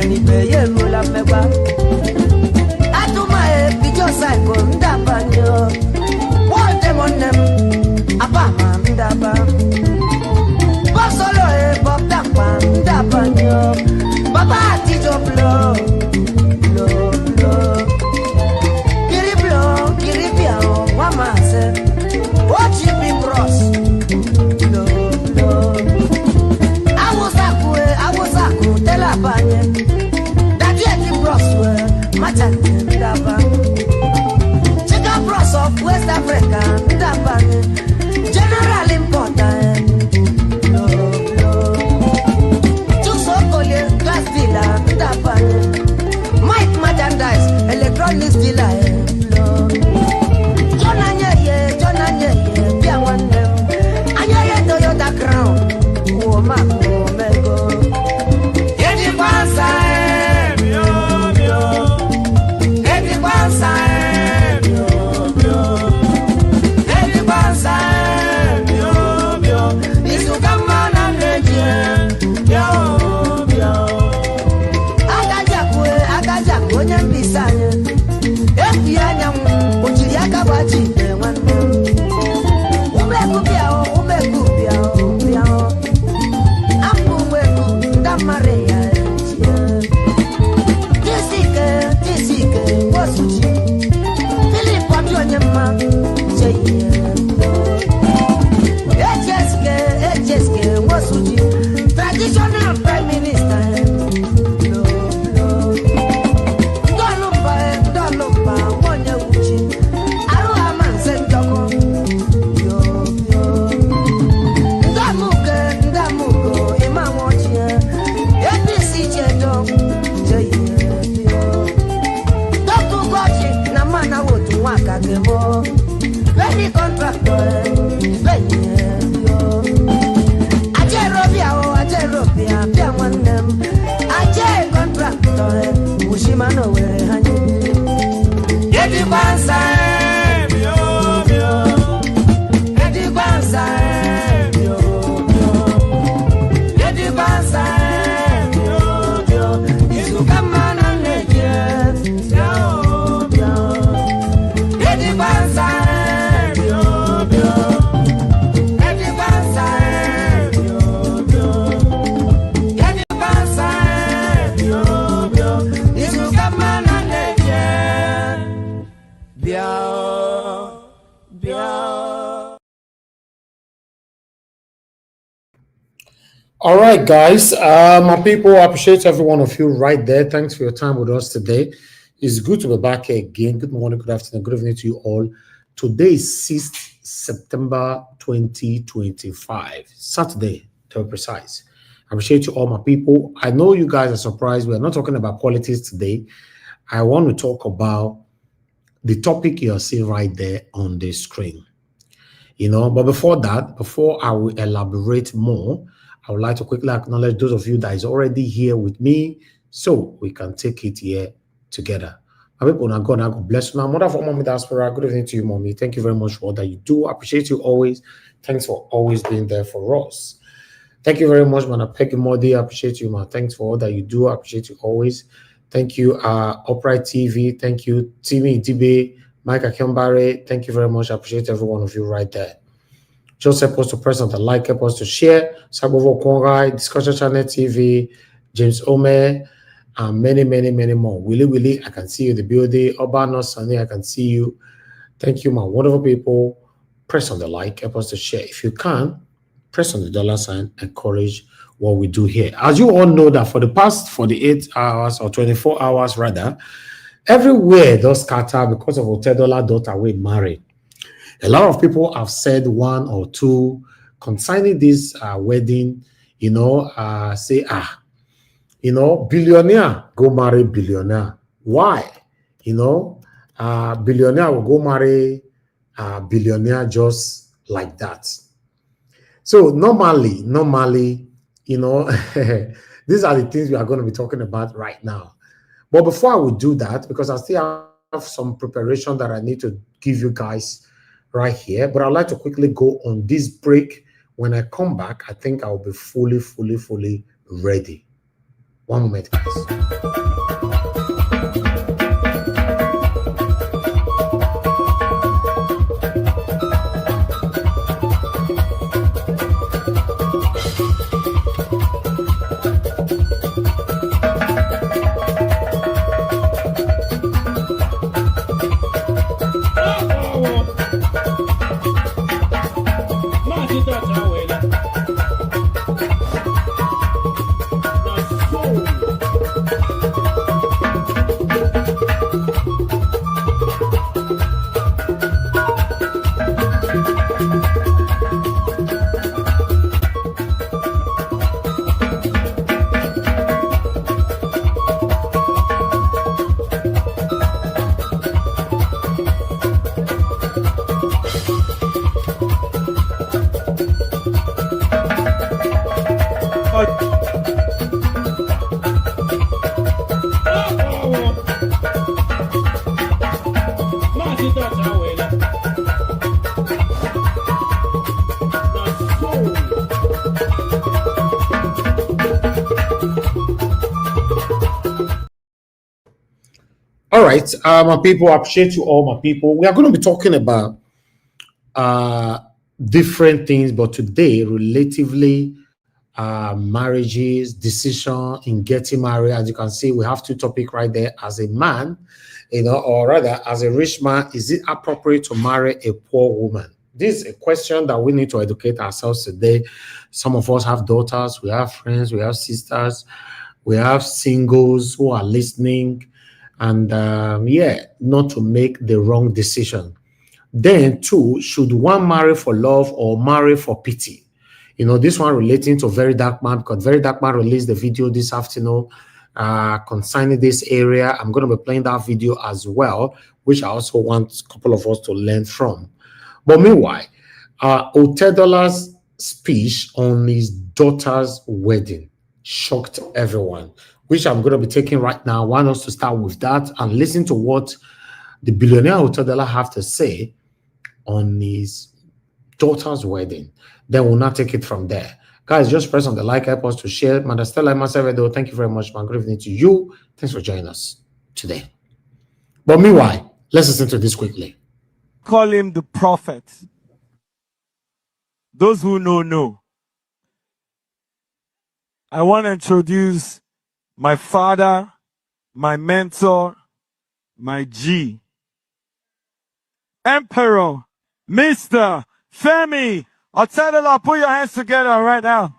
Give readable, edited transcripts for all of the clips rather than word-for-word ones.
ni peye mula meba. Atuma e bijo psycho ndaba nyo. What them on them? Abama ndaba. Bosolo e bob dapa ndaba nyo. Baba tijo blow. Kiri blow, kiri piao, mama se. What you be bros? I was tell a banye. That you bros were Machan Daba. Check out bros of West Africa, Daba. General important. Chusokole, glass dealer, Daba. Mike merchandise, electronics dealer. John Anye, Piawan. Anye Toyota Crown. Woman, Omego. Edi Bansa, Mio. Edi Bansa, Mio. Edi Bansa, Mio. Isukamana Neje, Mio. Agajaku, Nyambisanya. Efianyam, Uchiriaka Bachi, Umekupiao. Maria, Jessica, what's with you? Philip, what you and your mom say? Jessica, what's with you? Traditional Prime Minister. Don't look back, one year with you. I don't have man sent Joko. Damugo, Emma watching. Very contractor, Ajerobia, Piaman, Ajer contractor, Mushimano, where honey. Eddie Bansa, Eddie Bansa, Eddie Bansa, you come on and let you. All right, guys. My people, I appreciate every one of you right there. Thanks for your time with us today. It's good to be back here again. Good morning, good afternoon, good evening to you all. Today is 6th September 2025, Saturday to be precise. I appreciate you all, my people. I know you guys are surprised. We're not talking about politics today. I want to talk about the topic you're seeing right there on the screen. But before that, before I will elaborate more, I would like to quickly acknowledge those of you that is already here with me so we can take it here together. My people, now God bless you. Now, mother for mommy diaspora, good evening to you, mommy. Thank you very much for all that you do. I appreciate you always. Thanks for always being there for us. Thank you very much, man. Peggy Modi, I appreciate you, man. Thanks for all that you do. I appreciate you always. Thank you, Upright TV. Thank you, Timmy Dibe, Mike Akembare. Thank you very much. I appreciate every one of you right there. Just help us to press on the like, help us to share. Sabovo Kongai, Discussion Channel TV, James Ome, and many, many, many more. Willie, I can see you in the building. Obano Sunny, I can see you. Thank you, my wonderful people. Press on the like, help us to share. If you can, press on the dollar sign, encourage what we do here. As you all know that for the past 48 hours or 24 hours rather, everywhere does scatter because of Otedola daughter we married. A lot of people have said one or two concerning this wedding, say, billionaire go marry billionaire. Why? Billionaire will go marry billionaire just like that. So normally, these are the things we are going to be talking about right now. But before I would do that, because I still have some preparation that I need to give you guys right here, but I'd like to quickly go on this break. When I come back, I think I'll be fully ready. One moment, guys. All right, my people, I appreciate you all, my people. We are going to be talking about different things, but today, relatively, marriages, decision in getting married. As you can see, we have two topics right there. As a man, or rather, as a rich man, is it appropriate to marry a poor woman? This is a question that we need to educate ourselves today. Some of us have daughters, we have friends, we have sisters, we have singles who are listening, and not to make the wrong decision. Then, two, should one marry for love or marry for pity? This one relating to VeryDarkMan, because VeryDarkMan released the video this afternoon concerning this area. I'm going to be playing that video as well, which I also want a couple of us to learn from. But meanwhile, Otedola's speech on his daughter's wedding shocked everyone, which I'm going to be taking right now. I want us to start with that and listen to what the billionaire Otedola have to say on his daughter's wedding. Then we'll not take it from there. Guys, just press on the like, help us to share. Madam Stella Masevedo, thank you very much, man. Good evening to you. Thanks for joining us today. But meanwhile, let's listen to this quickly. Call him the prophet. Those who know. I want to introduce my father, my mentor, my G. Emperor, Mr. Femi Otedola, put your hands together right now.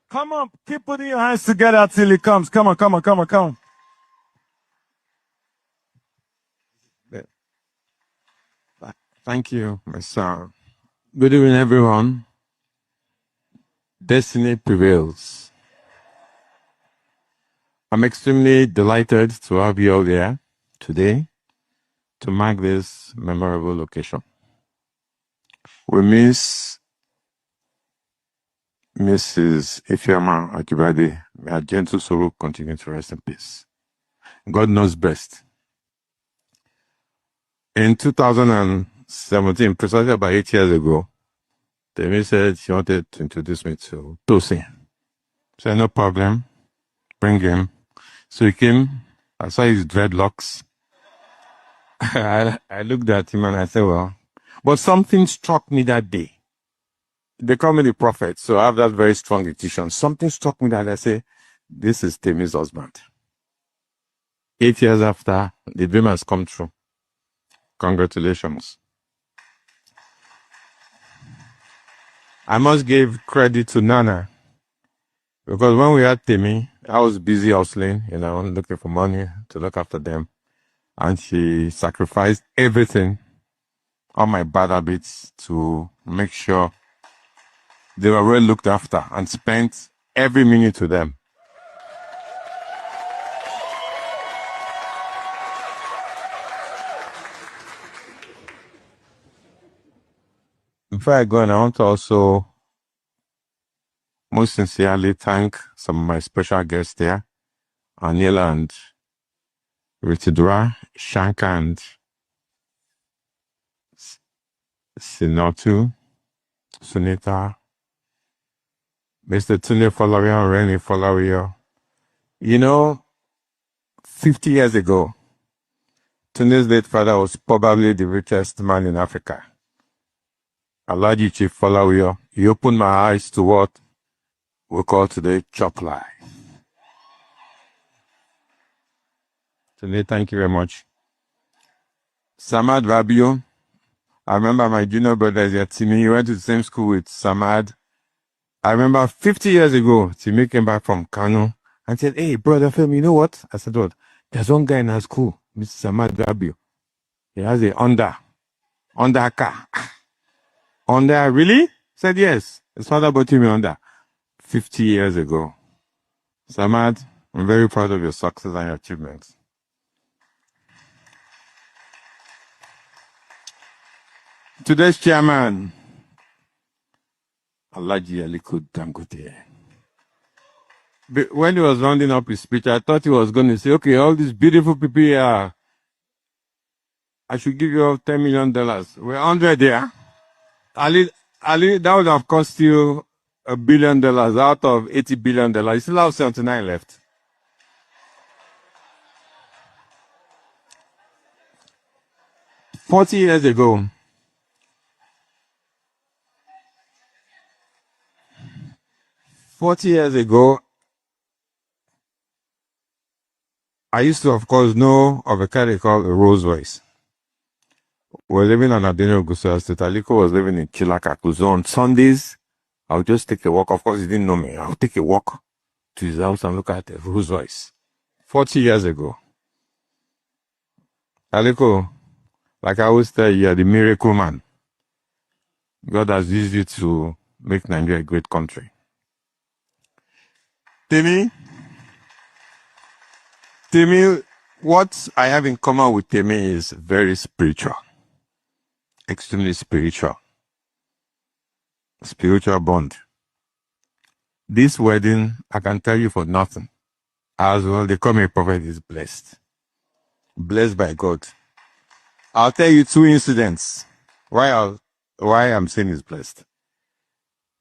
Come on, keep putting your hands together till he comes. Come on. Thank you, my son. Good evening, everyone. Destiny prevails. I'm extremely delighted to have you all here today to mark this memorable occasion. We miss Mrs. Ifeoma Akibade. May her gentle soul continue to rest in peace. God knows best. In 2017, precisely about 8 years ago, Temi said she wanted to introduce me to Tosin. I said, no problem, bring him. So he came, I saw his dreadlocks. I looked at him and I said, well, but something struck me that day. They call me the prophet, so I have that very strong intuition. Something struck me that I say, this is Temi's husband. 8 years after, the dream has come true. Congratulations. I must give credit to Nana, because when we had Temi, I was busy hustling, looking for money to look after them. And she sacrificed everything, all my bad habits, to make sure they were well looked after and spent every minute with them. Before I go on, I want to also most sincerely thank some of my special guests here, Anila and Ritidura, Shanka, and Sinotu, Sunita, Mr. Tunde Folawiyo, Reni Folawiyo. You know, 50 years ago, Tunde's late father was probably the richest man in Africa. Alhaji Chief Folawiyo. He opened my eyes to what we call today chop life. Tunde, thank you very much. Samad Rabio. I remember my junior brother is here, Timmy. He went to the same school with Samad. I remember 50 years ago, Timmy came back from Kano and said, "Hey, brother Femi, you know what?" I said, "What?" "There's one guy in our school, Mr. Samad Rabio. He has a Honda car." Honda, really? I said, "Yes." His father bought him a Honda 50 years ago. Samad, I'm very proud of your success and your achievements. Today's chairman, Alhaji Aliko Dangote. When he was rounding up his speech, I thought he was going to say, "Okay, all these beautiful people here, I should give you all $10 million. We're 100 there. Ali, that would have cost you $1 billion out of $80 billion. You still have 79 left." 40 years ago, I used to, of course, know of a car they call a Rolls Royce. We're living on Adeno Gusau Estate. Aliko was living in Chilakaku. So on Sundays, I would just take a walk. Of course, he didn't know me. I would take a walk to his house and look at the Rolls Royce. 40 years ago. Aliko, like I always tell you, you're the miracle man. God has used you to make Nigeria a great country. Timmy, what I have in common with Timmy is very spiritual. Extremely spiritual. Spiritual bond. This wedding, I can tell you for nothing. As well, they call me a prophet is blessed. Blessed by God. I'll tell you 2 incidents why I'm saying it's blessed.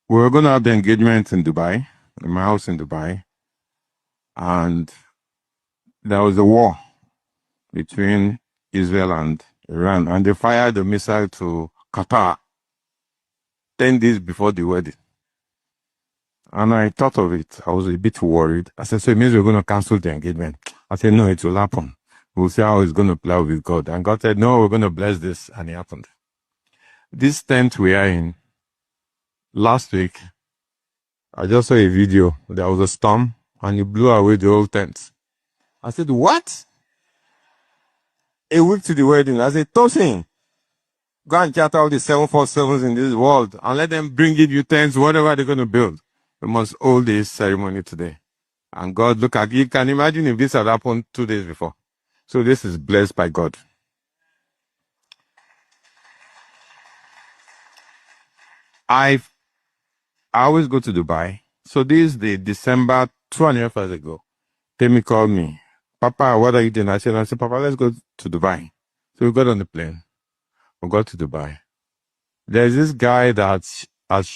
We were going to have the engagement in Dubai, in my house in Dubai, and there was a war between Israel and Iran, and they fired a missile to Qatar 10 days before the wedding. And I thought of it. I was a bit worried. I said, "So it means we're going to cancel the engagement." I said, "No, it will happen. We'll see how it's going to play out with God." And God said, "No, we're going to bless this." And it happened. This tent we are in, last week, I just saw a video. There was a storm and it blew away the whole tent. I said, "What?" A week to the wedding, I said, "Tosin, go and chat all the 747s in this world and let them bring you tents, whatever they're going to build. We must hold this ceremony today." And God, look at you. Can imagine if this had happened 2 days before. So this is blessed by God. I always go to Dubai. So this is the December 2.5 years ago. Temi called me. "Papa, what are you doing?" I said, "Papa, let's go to Dubai." So we got on the plane. We got to Dubai. There's this guy that has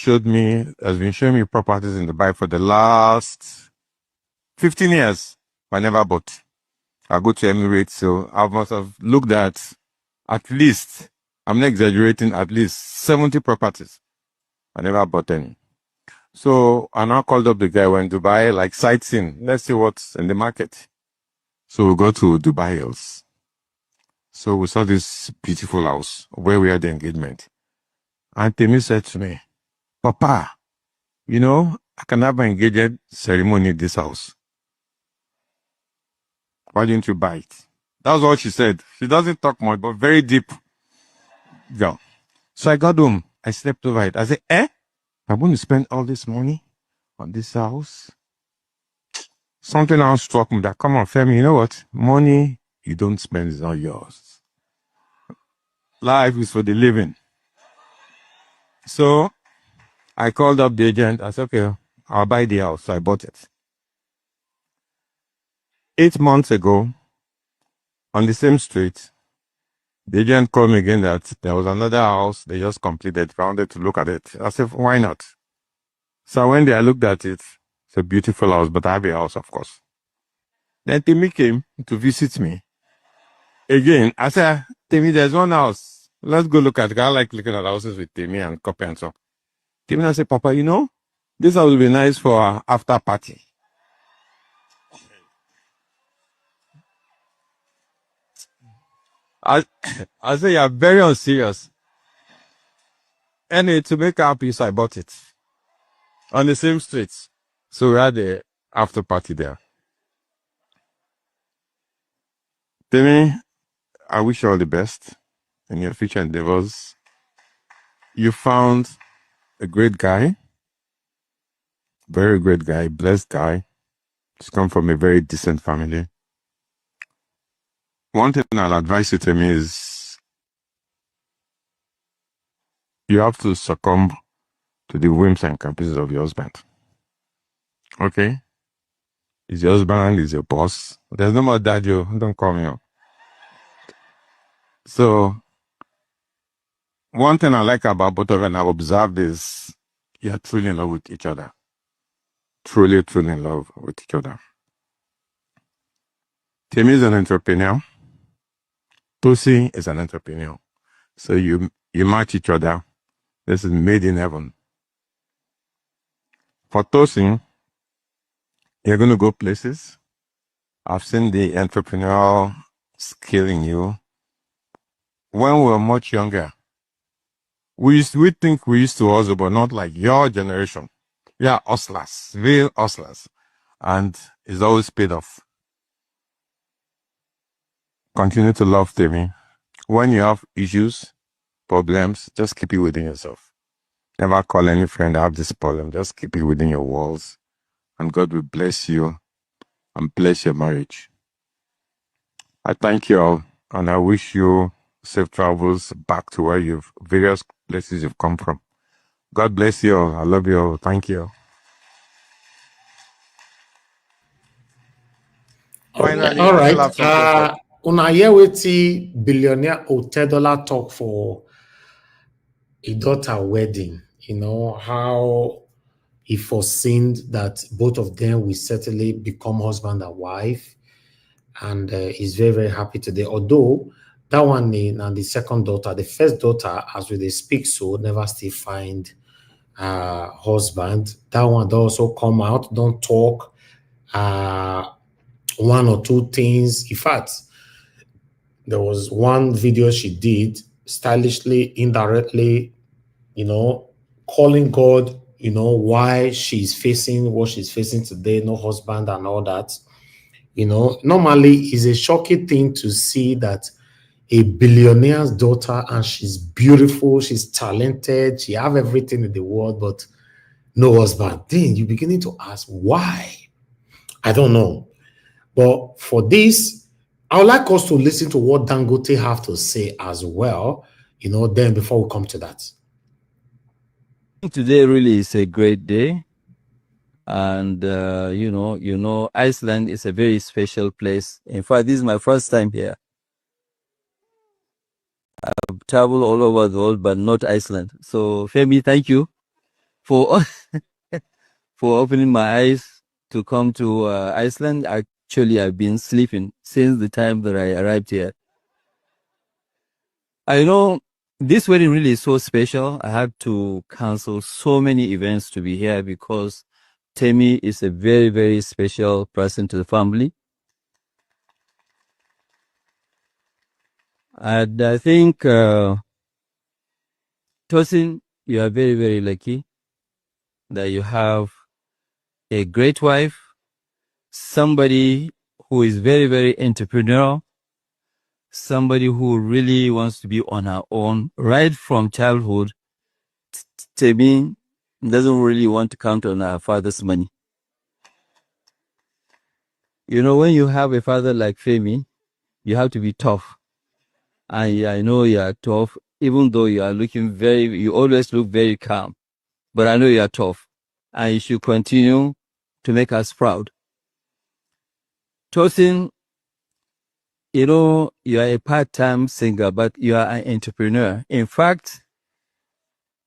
been showing me properties in Dubai for the last 15 years. I never bought. I go to Emirates, so I must have looked at least, I'm not exaggerating, at least 70 properties. I never bought any. So I now called up the guy when Dubai, like sightseeing. Let's see what's in the market. So we go to Dubai Hills. So we saw this beautiful house where we had the engagement. And Temi said to me, "Papa, I can have my engagement ceremony in this house. Why didn't you buy it?" That's what she said. She doesn't talk much, but very deep. Yeah. So I got home. I slept over it. I said, I'm going to spend all this money on this house. Something else struck me that, come on, Femi, you know what? Money you don't spend is not yours. Life is for the living. So I called up the agent. I said, "Okay, I'll buy the house." So I bought it. 8 months ago, On the same street, the agent called me again that there was another house they just completed. Found it to look at it. I said, why not? So when I looked at it, it's a beautiful house, but I have a house, of course. Then Timmy came to visit me. Again, I said, Timmy, there's one house. Let's go look at it. I like looking at houses with Timmy and copy and so. Timmy, I said, Papa, you know, this house will be nice for our after party. I say, you're very unserious. Anyway, to make our peace, I bought it. On the same street. So we had the after party there. Timmy, I wish you all the best in your future endeavors. You found a great guy, very great guy, blessed guy. He's come from a very decent family. One thing I'll advise you, Timmy, is you have to succumb to the whims and caprices of your husband. Okay? He's your husband, he's your boss. There's no more dad, you don't call me up. So, one thing I like about both of you and I've observed is you're truly in love with each other. Truly, truly in love with each other. Timmy is an entrepreneur. Tosi is an entrepreneur. So you match each other. This is made in heaven. For Tosi, you're going to go places. I've seen the entrepreneurial skill in you. When we were much younger, we think we used to hustle, but not like your generation. We are hustlers, real hustlers. And it's always paid off. Continue to love Timmy. When you have issues, problems, just keep it within yourself. Never call any friend, I have this problem. Just keep it within your walls. And God will bless you and bless your marriage. I thank you all, and I wish you safe travels back to where various places you've come from. God bless you all. I love you all. Thank you. Finally, All I right. still have something Una hear wetin billionaire Otedola talk for a daughter wedding. You know how he foreseen that both of them will certainly become husband and wife, and he's very, very happy today. Although that one and the second daughter, the first daughter, as we they speak, so never still find husband. That one they also come out, don't talk one or two things. In fact, there was one video she did stylishly, indirectly, calling God, why she's facing what she's facing today, no husband and all that. Normally it's a shocking thing to see that a billionaire's daughter, and she's beautiful, she's talented, she have everything in the world, but no husband. Then you're beginning to ask why. I don't know. But for this, I would like us to listen to what Dangote have to say as well, then before we come to that. Today really is a great day. And, Iceland is a very special place. In fact, this is my first time here. I've traveled all over the world, but not Iceland. So, Femi, thank you for for opening my eyes to come to Iceland. Actually, I've been sleeping since the time that I arrived here. I know this wedding really is so special. I had to cancel so many events to be here because Temi is a very, very special person to the family. And I think, Tosin, you are very, very lucky that you have a great wife, somebody who is very, very entrepreneurial, somebody who really wants to be on her own right from childhood. Temi doesn't really want to count on her father's money. When you have a father like Femi, you have to be tough. And I know you are tough, even though you are you always look very calm. But I know you are tough. And you should continue to make us proud. Tosin, you know, you are a part-time singer, but you are an entrepreneur. In fact,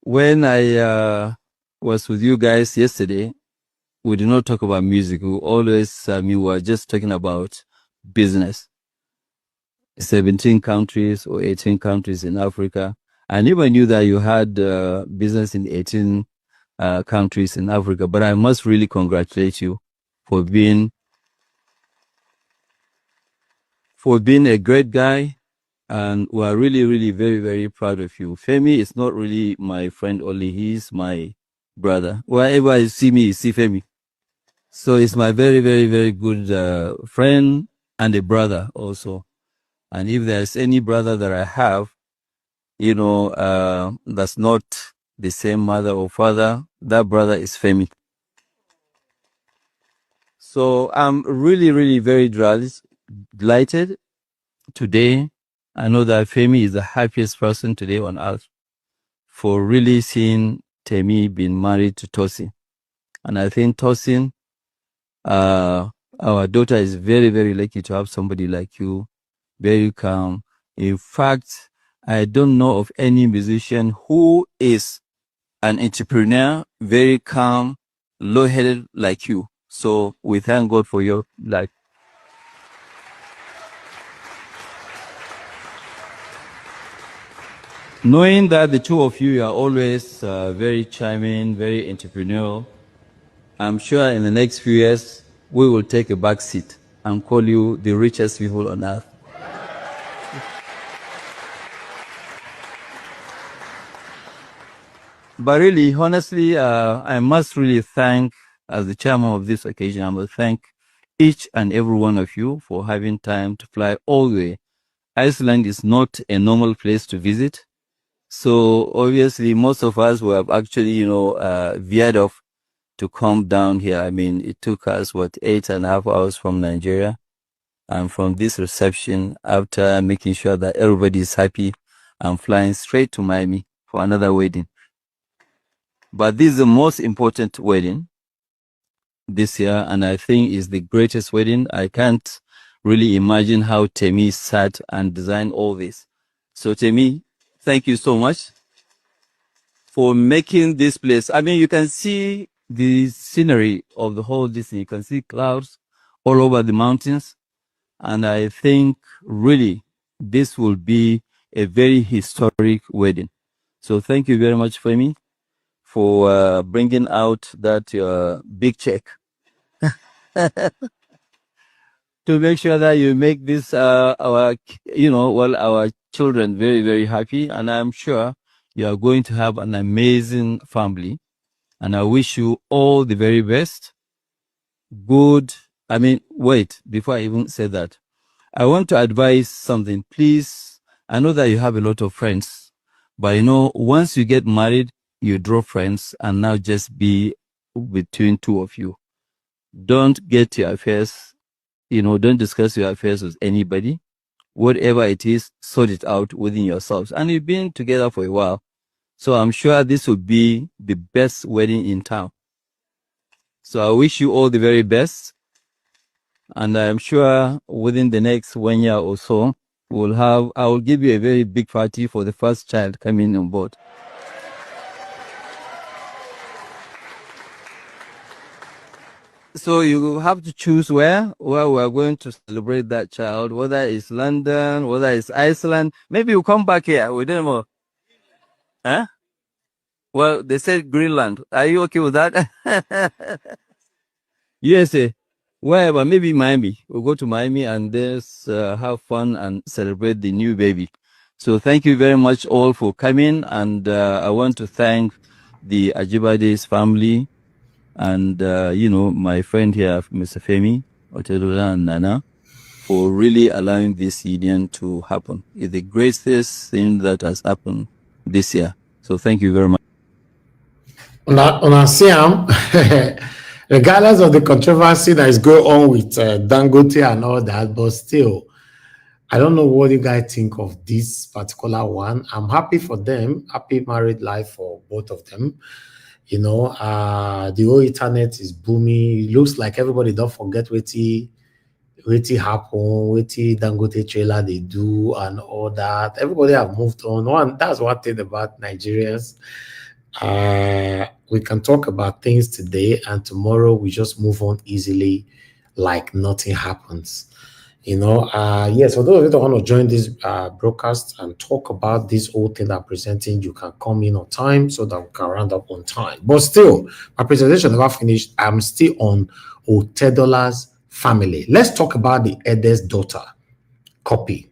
when I was with you guys yesterday, we did not talk about music. We always, we were just talking about business. 17 countries or 18 countries in Africa. I never knew that you had business in 18 countries in Africa, but I must really congratulate you for being a great guy, and we are really, really very, very proud of you. Femi is not really my friend only; he's my brother. Wherever you see me, you see Femi. So he's my very, very, very good friend and a brother also. And if there's any brother that I have, you know, that's not the same mother or father, that brother is Femi. So I'm really, really very delighted today. I know that Femi is the happiest person today on earth for really seeing Temi being married to Tosin. And I think Tosin, our daughter, is very, very lucky to have somebody like you, very calm. In fact, I don't know of any musician who is an entrepreneur, very calm, low-headed like you. So we thank God for your life. Knowing that the two of you are always very charming, very entrepreneurial, I'm sure in the next few years we will take a back seat and call you the richest people on earth. But really, honestly, I must really thank, as the chairman of this occasion, I must thank each and every one of you for having time to fly all the way. Iceland is not a normal place to visit. So obviously, most of us were actually, you know, veered off to come down here. I mean, it took us, 8.5 hours from Nigeria. And from this reception, after making sure that everybody is happy, I'm flying straight to Miami for another wedding. But this is the most important wedding this year, and I think is the greatest wedding. I can't really imagine how Temi sat and designed all this. So Temi, thank you so much for making this place. I mean, you can see the scenery of the whole Disney. You can see clouds all over the mountains. And I think really this will be a very historic wedding. So thank you very much, Femi, for bringing out that big check to make sure that you make this our children very, very happy. And I'm sure you are going to have an amazing family. And I wish you all the very best. Good. I mean, wait, before I even say that, I want to advise something. Please, I know that you have a lot of friends, but you know, once you get married, you drop friends and now just be between two of you. Don't get your affairs, don't discuss your affairs with anybody. Whatever it is, sort it out within yourselves. And you've been together for a while. So I'm sure this will be the best wedding in town. So I wish you all the very best. And I'm sure within the next 1 year or so, I will give you a very big party for the first child coming on board. So you have to choose where we are going to celebrate that child, whether it's London, whether it's Iceland. Maybe you come back here. We don't know. Huh? Well, they said Greenland. Are you okay with that? USA. Wherever, maybe Miami. We'll go to Miami and just have fun and celebrate the new baby. So thank you very much all for coming. And I want to thank the Ajibade's family and, my friend here, Mr. Femi, Otedola and Nana, for really allowing this union to happen. It's the greatest thing that has happened this year. So thank you very much. On Siam, regardless of the controversy that is going on with Dangote and all that, but still, I don't know what you guys think of this particular one. I'm happy for them. Happy married life for both of them. The whole internet is booming. It looks like everybody don't forget wetin happen, wetin Dangote trailer they do, and all that. Everybody have moved on. That's one thing about Nigerians. We can talk about things today, and tomorrow we just move on easily, like nothing happens. Yes, for those of you that want to join this broadcast and talk about this whole thing that I'm presenting, you can come in on time so that we can round up on time. But still, my presentation never finished. I'm still on Otedola's family. Let's talk about the eldest daughter, Copy.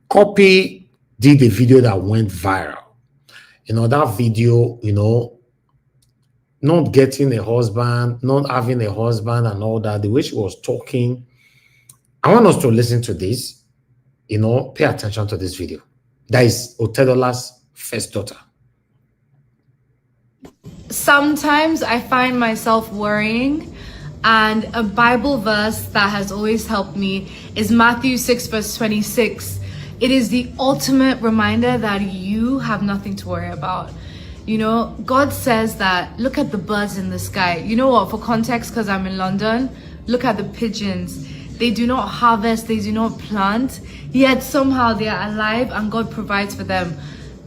Copy did a video that went viral. That video, not getting a husband, not having a husband and all that, the way she was talking. I want us to listen to this, pay attention to this video. That is Otedola's first daughter. Sometimes I find myself worrying, and a Bible verse that has always helped me is Matthew 6 verse 26. It is the ultimate reminder that you have nothing to worry about. God says that, look at the birds in the sky. You know what, for context, because I'm in London, look at the pigeons. They do not harvest, they do not plant, yet somehow they are alive and God provides for them.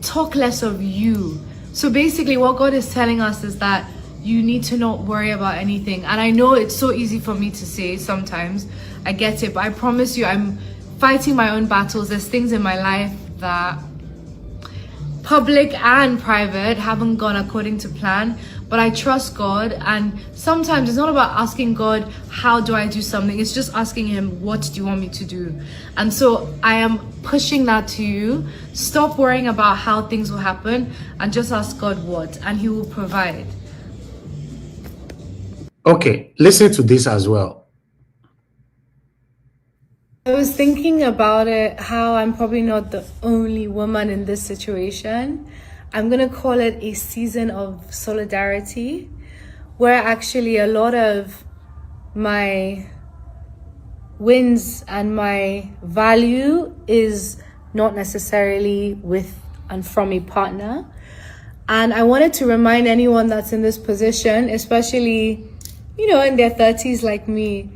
Talk less of you. So basically what God is telling us is that you need to not worry about anything. And I know it's so easy for me to say sometimes, I get it, but I promise you I'm fighting my own battles. There's things in my life that public and private haven't gone according to plan, but I trust God. And sometimes it's not about asking God, how do I do something? It's just asking him, what do you want me to do? And so I am pushing that to you. Stop worrying about how things will happen and just ask God what, and he will provide. Okay, listen to this as well. I was thinking about it, how I'm probably not the only woman in this situation. I'm going to call it a season of solidarity, where actually a lot of my wins and my value is not necessarily with and from a partner. And I wanted to remind anyone that's in this position, especially, in their 30s like me,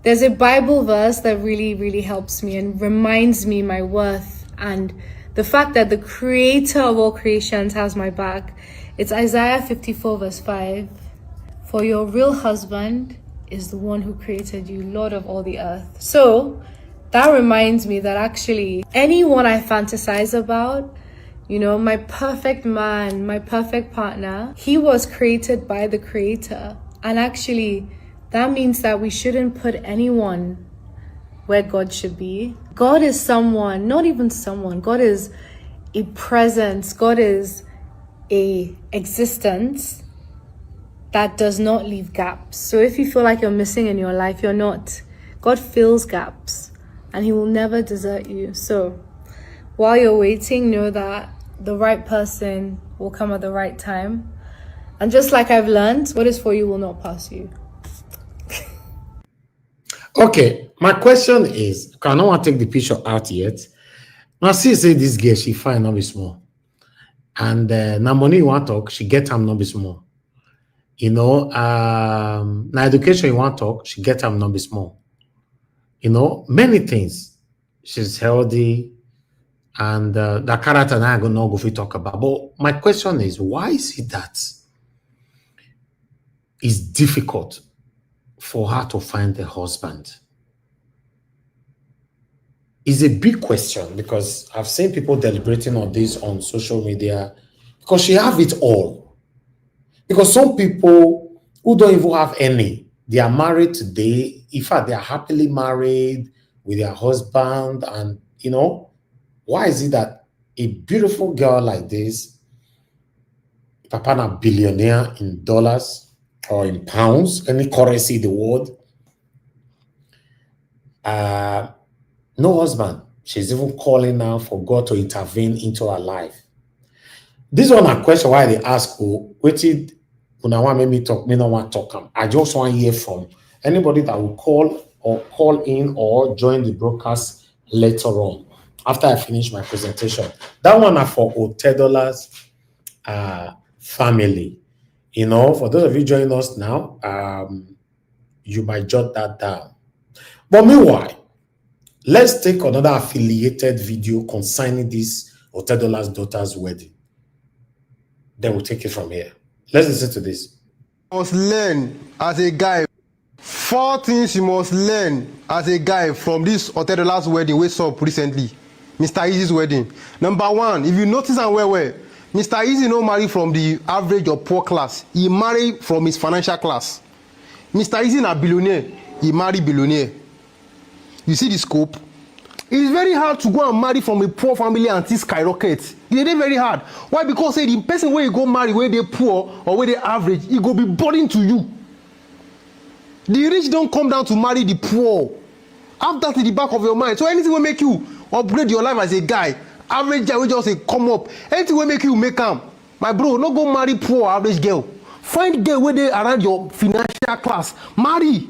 there's a Bible verse that really, really helps me and reminds me my worth and the fact that the creator of all creations has my back. It's Isaiah 54 verse 5. For your real husband is the one who created you, Lord of all the earth. So that reminds me that actually anyone I fantasize about, my perfect man, my perfect partner, he was created by the creator. And actually, that means that we shouldn't put anyone where God should be. God is someone, not even someone. God is a presence. God is a existence that does not leave gaps. So if you feel like you're missing in your life, you're not. God fills gaps and he will never desert you. So while you're waiting, know that the right person will come at the right time. And just like I've learned, what is for you will not pass you. Okay, my question is, I don't want to take the picture out yet. Now, see, say this girl, she fine, not be small. And now money you want to talk, she get am not be small. Now education you want to talk, she get am not be small. Many things. She's healthy, and that character now I go not go fit talk about. But my question is, why is it that it's difficult for her to find a husband? Is a big question, because I've seen people deliberating on this on social media, because she have it all. Because some people who don't even have any, they are married today. In fact, they are happily married with their husband. And, why is it that a beautiful girl like this, papa na billionaire in dollars or in pounds, any currency in the world, no husband. She's even calling now for God to intervene into her life. This one a question why they ask who, which is when I want me talk, me not want to talk. I just want to hear from anybody that will call in or join the broadcast later on after I finish my presentation. That one are for Otedola's family. For those of you joining us now, you might jot that down. But meanwhile, let's take another affiliated video concerning this Otedola's daughter's wedding. Then we'll take it from here. Let's listen to this. You must learn as a guy. 4 things you must learn as a guy from this Otedola's wedding we saw recently. Mr. Easy's wedding. Number 1, if you notice and well, Mr. Easy no marry from the average or poor class. He marry from his financial class. Mr. Easy na billionaire. He marry billionaire. You see the scope? It's very hard to go and marry from a poor family and still skyrocket. It's very hard. Why? Because say the person where you go marry where they poor or where they average, it go be burden to you. The rich don't come down to marry the poor. Have that in the back of your mind. So anything will make you upgrade your life as a guy. Average guy will just say come up. Anything will make you make them. My bro, no go marry poor average girl. Find girl where they around your financial class. Marry.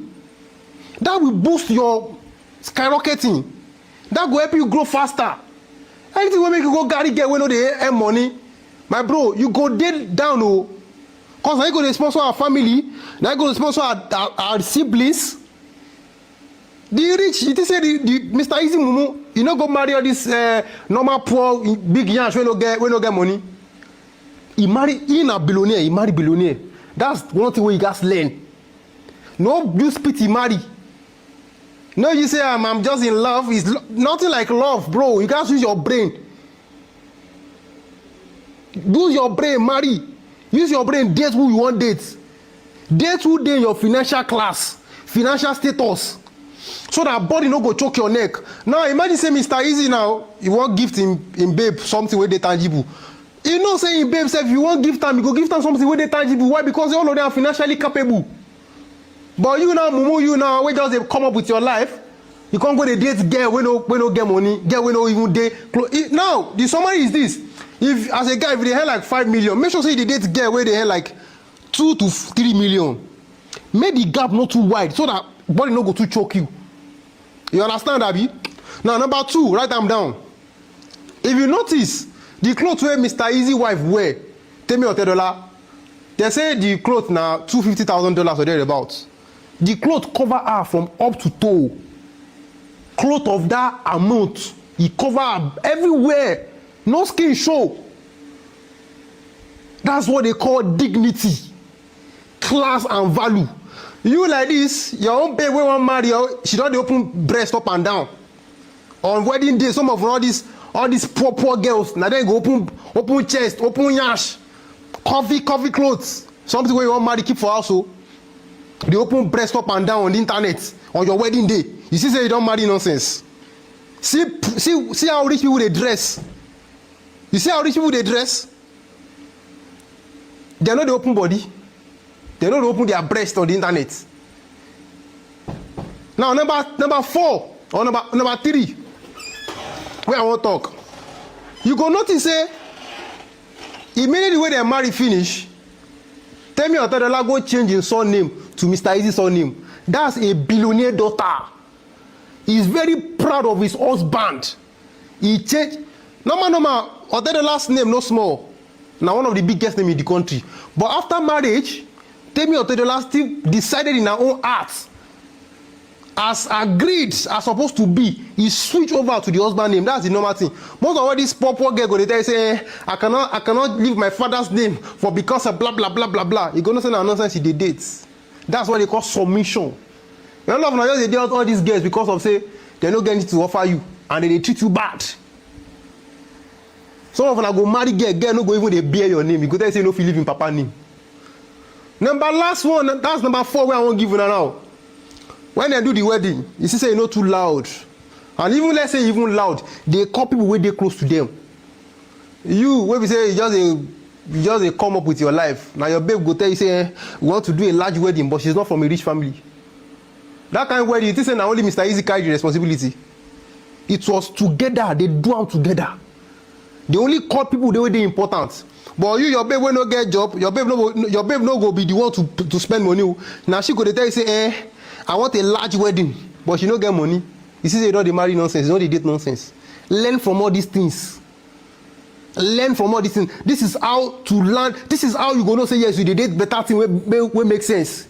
That will boost your skyrocketing. That will help you grow faster. Anything will make you go carry girl when no they earn money. My bro, you go dead down oh. Cause I go to sponsor our family. Now I go to sponsor our siblings. The rich, it is say the Mr. Easy Mumu, you know go marry all this normal poor big yansh when no get money. He na billionaire, he marry billionaire. That's one thing where you guys learn. No use pity marry. No, you say I'm just in love. It's nothing like love, bro. You guys use your brain. Use your brain, marry. Use your brain, date who you want date. Date who they in your financial class, financial status. So that body no go choke your neck. Now imagine say Mr. Easy now, you want gift in babe something where they tangible. You know saying babe say if you want gift time, you go give them something where they tangible. Why? Because all of them are financially capable. But you now, Mumu, you now, we just come up with your life. You can't go to date girl when no get money, girl when no even date. Now, the summary is this. If as a guy, if they have like 5 million, make sure say they date girl where they have like 2 to 3 million. Make the gap not too wide so that body no go too choke you. You understand, Abby? Now, number 2, write them down. If you notice, the clothes where Mr. Easy wife wear, tell me $10. They say the clothes now $250,000 or thereabouts. The cloth cover her from up to toe. Cloth of that amount, he cover her everywhere. No skin show. That's what they call dignity, class, and value. You like this, your own babe when one marry, she don't open breast up and down. On wedding day, some of all these poor girls, now they go open chest, open yash, coffee clothes. Something where you want marry keep for also. They open breast up and down on the internet on your wedding day. You see, say you don't marry nonsense. See how rich people they dress. You see how rich people they dress? They know the open body. They know they open their breast on the internet. Now number 4 or number 3, where I want to talk. You go notice say immediately when they marry finish, tell me Otedola go change his surname to Mr. Easy's surname. That's a billionaire daughter. He's very proud of his husband. He changed. Normal. Otedola's name no small. Now one of the biggest name in the country. But after marriage, Temi Otedola still decided in her own heart, as agreed, as supposed to be, he switched over to the husband name. That's the normal thing. Most of all these poor girl go they say, I cannot leave my father's name for because of blah blah blah blah blah. You gonna say no nonsense he did dates. That's what they call submission. You know, now they deal all these girls because of say they don't get anything to offer you and they treat you bad. Some of them go marry girl no go even they bear your name. You go there say no feel live in papa name. Last one, that's number 4 where I won't give you now. When they do the wedding, you see say you know too loud. And even let's say even loud, they call people where they close to them. You when we say you just come up with your life. Now your babe go tell you say we want to do a large wedding, but she's not from a rich family. That kind of wedding, you say now only Mr. Easy carry the responsibility. It was together, they do them together. They only call people the way they important. But your babe will not get job, your babe no go be the one to spend money. Now she could tell you say, I want a large wedding, but she no get money. You see, they don't marry nonsense, they don't date nonsense. Learn from all these things. Learn from all these things. This is how to learn. This is how you go to say yes, you date better thing will make sense.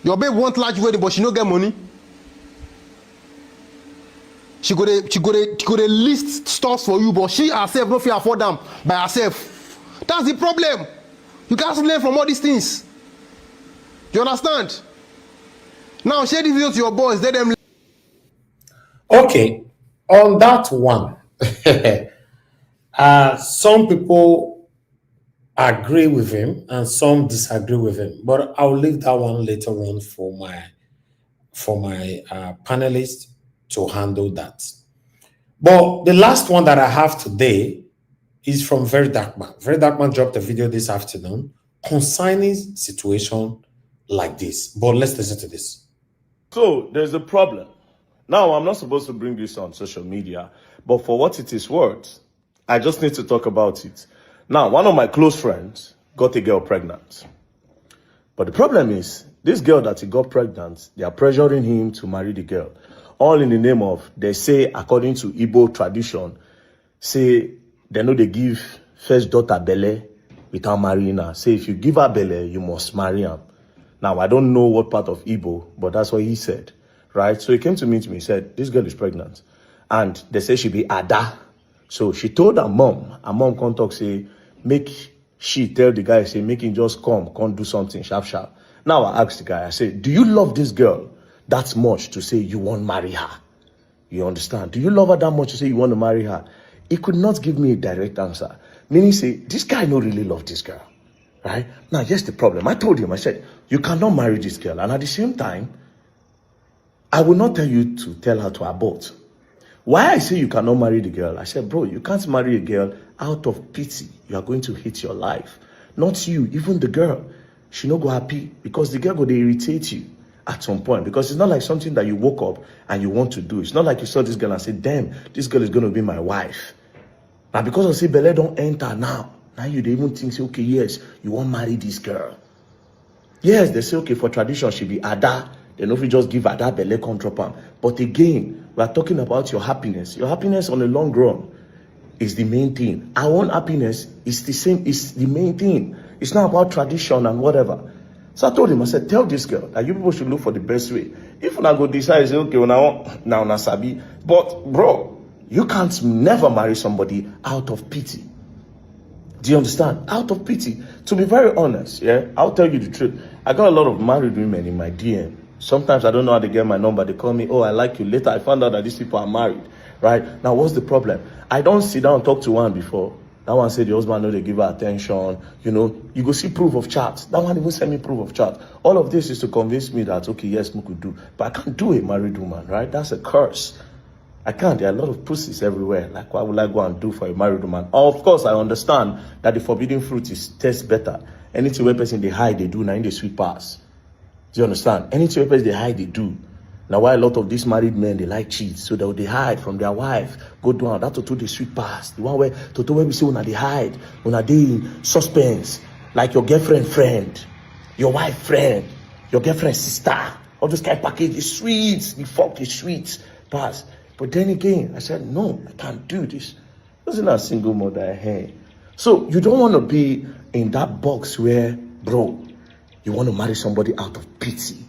Your babe want large wedding, but she no get money. She go dey list stores for you, but she herself no fit afford them by herself. That's the problem. You can't learn from all these things. You understand? Now share this video to your boys. Let them. Okay, on that one, some people agree with him and some disagree with him, but I'll leave that one later on for my panelists to handle that. But the last one that I have today is from VeryDarkMan. VeryDarkMan dropped a video this afternoon concerning situation like this. But let's listen to this. So there's a problem. Now, I'm not supposed to bring this on social media, but for what it is worth, I just need to talk about it. Now, one of my close friends got a girl pregnant. But the problem is, this girl that he got pregnant, they are pressuring him to marry the girl. All in the name of, they say, according to Igbo tradition, say, they know they give first daughter belle without marrying her. Say, if you give her belle, you must marry her. Now, I don't know what part of Igbo, but that's what he said, right? So he came to meet me, he said, this girl is pregnant. And they say she be Ada. So she told her mom can't talk, say, make she tell the guy, say, make him just come do something, sharp. Now I asked the guy, I said, do you love this girl that much to say you won't marry her? You understand? Do you love her that much to say you want to marry her? He could not give me a direct answer. Meaning, say, this guy don't really love this girl, right? Now, here's the problem. I told him, I said, you cannot marry this girl. And at the same time, I will not tell you to tell her to abort. Why I say you cannot marry the girl? I said, bro, you can't marry a girl out of pity. You are going to hate your life. Not you, even the girl. She not go happy because the girl go to irritate you at some point. Because it's not like something that you woke up and you want to do. It's not like you saw this girl and said, damn, this girl is going to be my wife. Now, because I say belle don't enter now you don't even think, say, okay, yes, you won't marry this girl. Yes, they say, okay, for tradition, she be Ada. They know if you just give Ada belle contrapam. But again, we are talking about your happiness. Your happiness on the long run is the main thing. Our own happiness is the same, is the main thing. It's not about tradition and whatever. So I told him, I said, tell this girl that you people should look for the best way. If I go decide, say, okay, now na sabi. But bro, you can't never marry somebody out of pity. Do you understand? Out of pity. To be very honest, yeah, I'll tell you the truth. I got a lot of married women in my DM. Sometimes I don't know how they get my number. They call me, oh, I like you. Later, I found out that these people are married, right? Now, what's the problem? I don't sit down and talk to one before. That one said the husband know they give her attention. You know, you go see proof of chat. That one even send me proof of chat. All of this is to convince me that, okay, yes, we could do. But I can't do a married woman, right? That's a curse. I can't. There are a lot of pussies everywhere. Like, what would I go and do for a married woman? Of course, I understand that the forbidden fruit tastes better. Anything where person they hide, they do, now in the sweet pass. Do you understand? Anything where person they hide, they do. Now, why a lot of these married men, they like cheats, so they hide from their wife, go down. That's to the sweet pass. The one where, where we say, when they hide, when they in suspense, like your girlfriend friend, your wife friend, your girlfriend sister, all those kind of package, the sweets, the fuck, the sweets pass. But then again, I said, no, I can't do this. Wasn't a single mother here. So you don't want to be in that box where, bro, you want to marry somebody out of pity.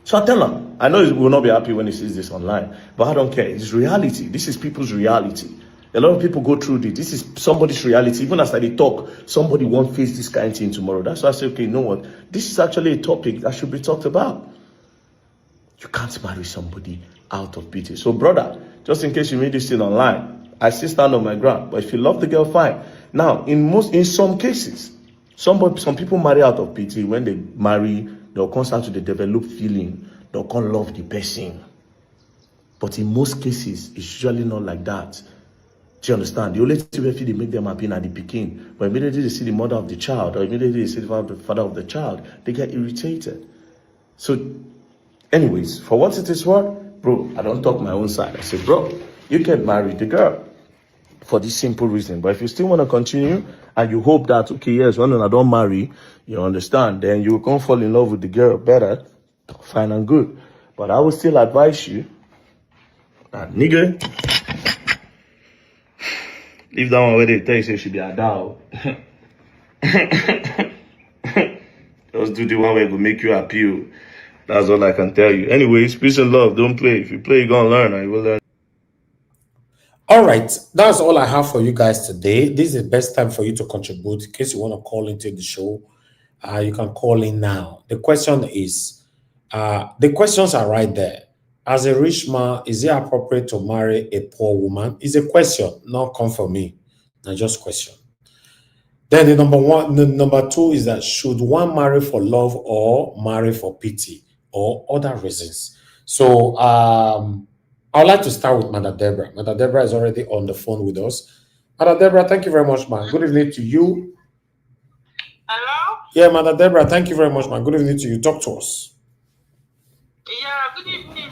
So I tell him, I know he will not be happy when he sees this online, but I don't care. It's reality. This is people's reality. A lot of people go through this. This is somebody's reality. Even as I talk, somebody won't face this kind of thing tomorrow. That's why I say, okay, you know what? This is actually a topic that should be talked about. You can't marry somebody out of pity. So brother, just in case you made this thing online, I still stand on my ground. But if you love the girl, fine. Now, in some cases, some people marry out of pity. When they marry, they'll come start to develop feeling. They'll come love the person. But in most cases, it's usually not like that. Do you understand? The only thing they make them happy at the beginning. But immediately they see the mother of the child, or immediately they see the father of the child, they get irritated. So, anyways, for what it is worth, bro, I don't talk my own side. I say, bro, you can marry the girl for this simple reason. But if you still want to continue and you hope that, okay, yes, when I don't marry, you understand, then you will come fall in love with the girl better, fine and good. But I will still advise you that, nigga, leave that one where they tell you say she be a dog. Just do the one where it will make you happy. That's all I can tell you. Anyways, peace and love. Don't play. If you play, you're gonna learn. I will learn. All right, that's all I have for you guys today. This is the best time for you to contribute. In case you want to call into the show, you can call in now. The question is, the questions are right there. As a rich man, is it appropriate to marry a poor woman? Is a question, not come from me. Not just question. Then the number two is that should one marry for love or marry for pity or other reasons? So I'd like to start with Mother Deborah. Mother Deborah is already on the phone with us. Mother Deborah, thank you very much, man. Good evening to you. Hello? Yeah, Mother Deborah, thank you very much, man. Good evening to you. Talk to us. Yeah, good evening,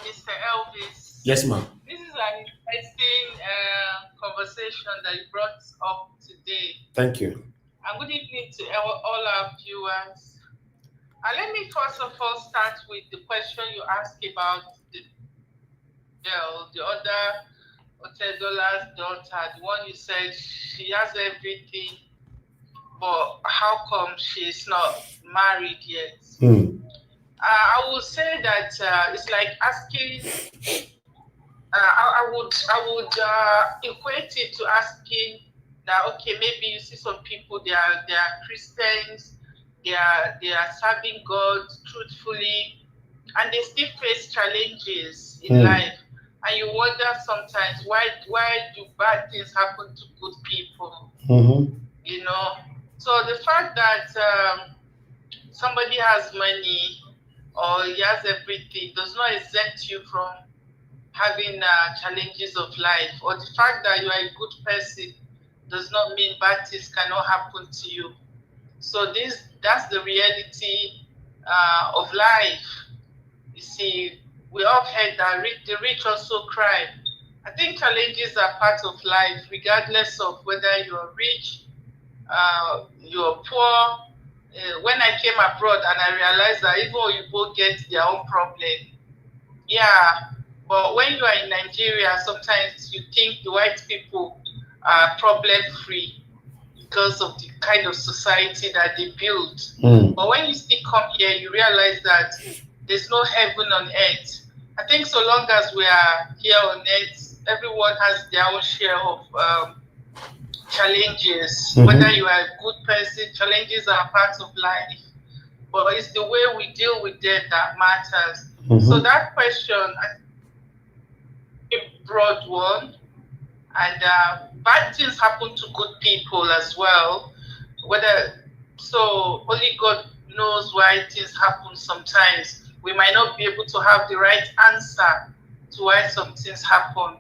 Mr. Elvis. Yes, ma'am. This is an interesting conversation that you brought up today. Thank you. And good evening to all our viewers. Let me first of all start with the question you asked about the girl, the other Otedola's daughter, the one you said she has everything, but how come she's not married yet? I would say that it's like asking. I would equate it to asking that, okay, maybe you see some people, they are Christians, they are serving God truthfully, and they still face challenges in life, and you wonder sometimes why do bad things happen to good people? You know, so the fact that somebody has money or he has everything does not exempt you from having challenges of life, or the fact that you are a good person does not mean bad things cannot happen to you. So that's the reality of life. You see, we all heard that the rich also cry. I think challenges are part of life, regardless of whether you're rich, you're poor. When I came abroad and I realized that even though you both get their own problem, yeah, but when you are in Nigeria, sometimes you think the white people are problem-free because of the kind of society that they built. But when you still come here, you realize that there's no heaven on earth. I think so long as we are here on earth, everyone has their own share of challenges. Whether you are a good person, challenges are part of life. But it's the way we deal with them that matters. So that question, a broad one, and bad things happen to good people as well. So only God knows why things happen sometimes. We might not be able to have the right answer to why some things happen.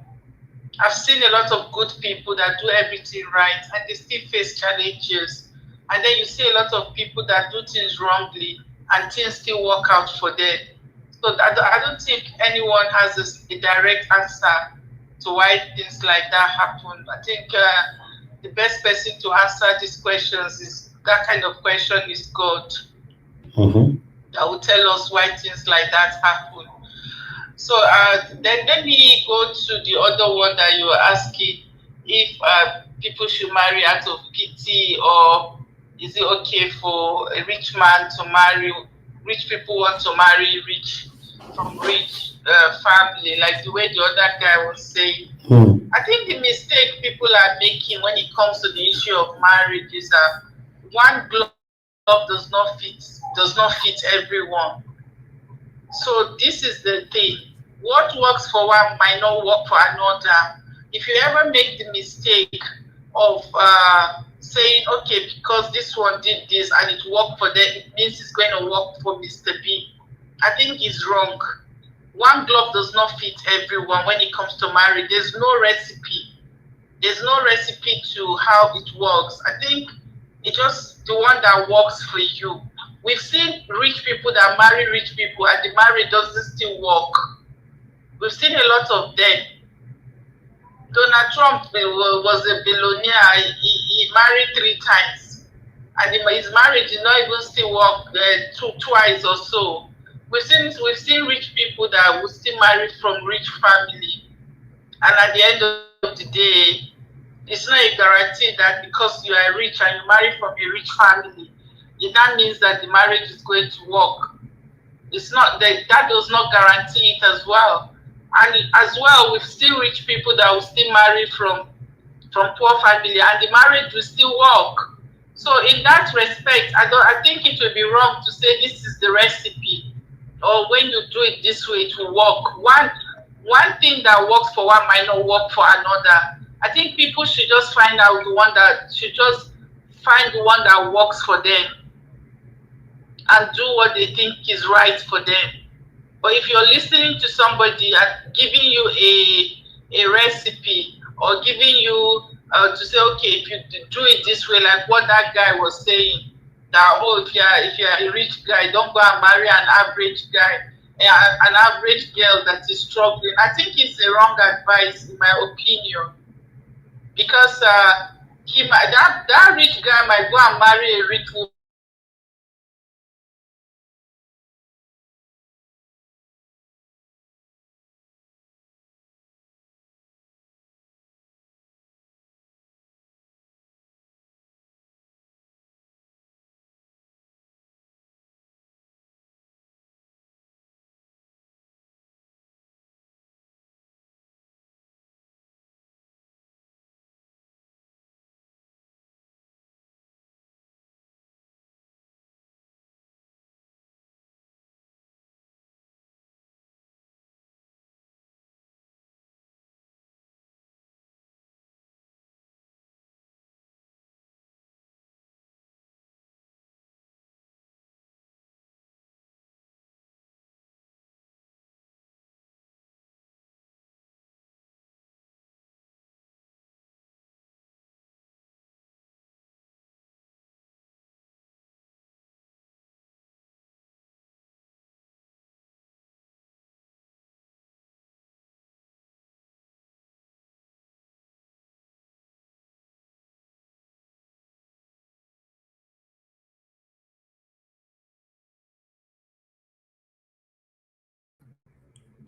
I've seen a lot of good people that do everything right and they still face challenges. And then you see a lot of people that do things wrongly and things still work out for them. So I don't think anyone has a direct answer to why things like that happen. I think the best person to answer these questions is that kind of question is God. That will tell us why things like that happen. So then let me go to the other one that you were asking, if people should marry out of pity, or is it okay for a rich man to marry? Rich people want to marry from rich family, like the way the other guy was saying. I think the mistake people are making when it comes to the issue of marriage is that one glove does not fit everyone. So this is the thing. What works for one might not work for another. If you ever make the mistake of saying, okay, because this one did this and it worked for them, it means it's going to work for Mr. B, I think it's wrong. One glove does not fit everyone when it comes to marriage. There's no recipe. There's no recipe to how it works. I think it's just the one that works for you. We've seen rich people that marry rich people and the marriage doesn't still work. We've seen a lot of them. Donald Trump was a billionaire. He married 3 times. And his marriage did not even still work twice or so. We've seen rich people that will still marry from rich family. And at the end of the day, it's not a guarantee that because you are rich and you marry from a rich family, that means that the marriage is going to work. It's not that does not guarantee it as well. And as well, we've still rich people that will still marry from poor family, and the marriage will still work. So in that respect, I think it will be wrong to say this is the recipe, or when you do it this way, it will work. One thing that works for one might not work for another. I think people should just find out the one that works for them and do what they think is right for them. But if you're listening to somebody and giving you a recipe, or giving you to say, okay, if you do it this way, like what that guy was saying, that if you're a rich guy, don't go and marry an average guy, an average girl that is struggling. I think it's a wrong advice, in my opinion, because that rich guy might go and marry a rich woman.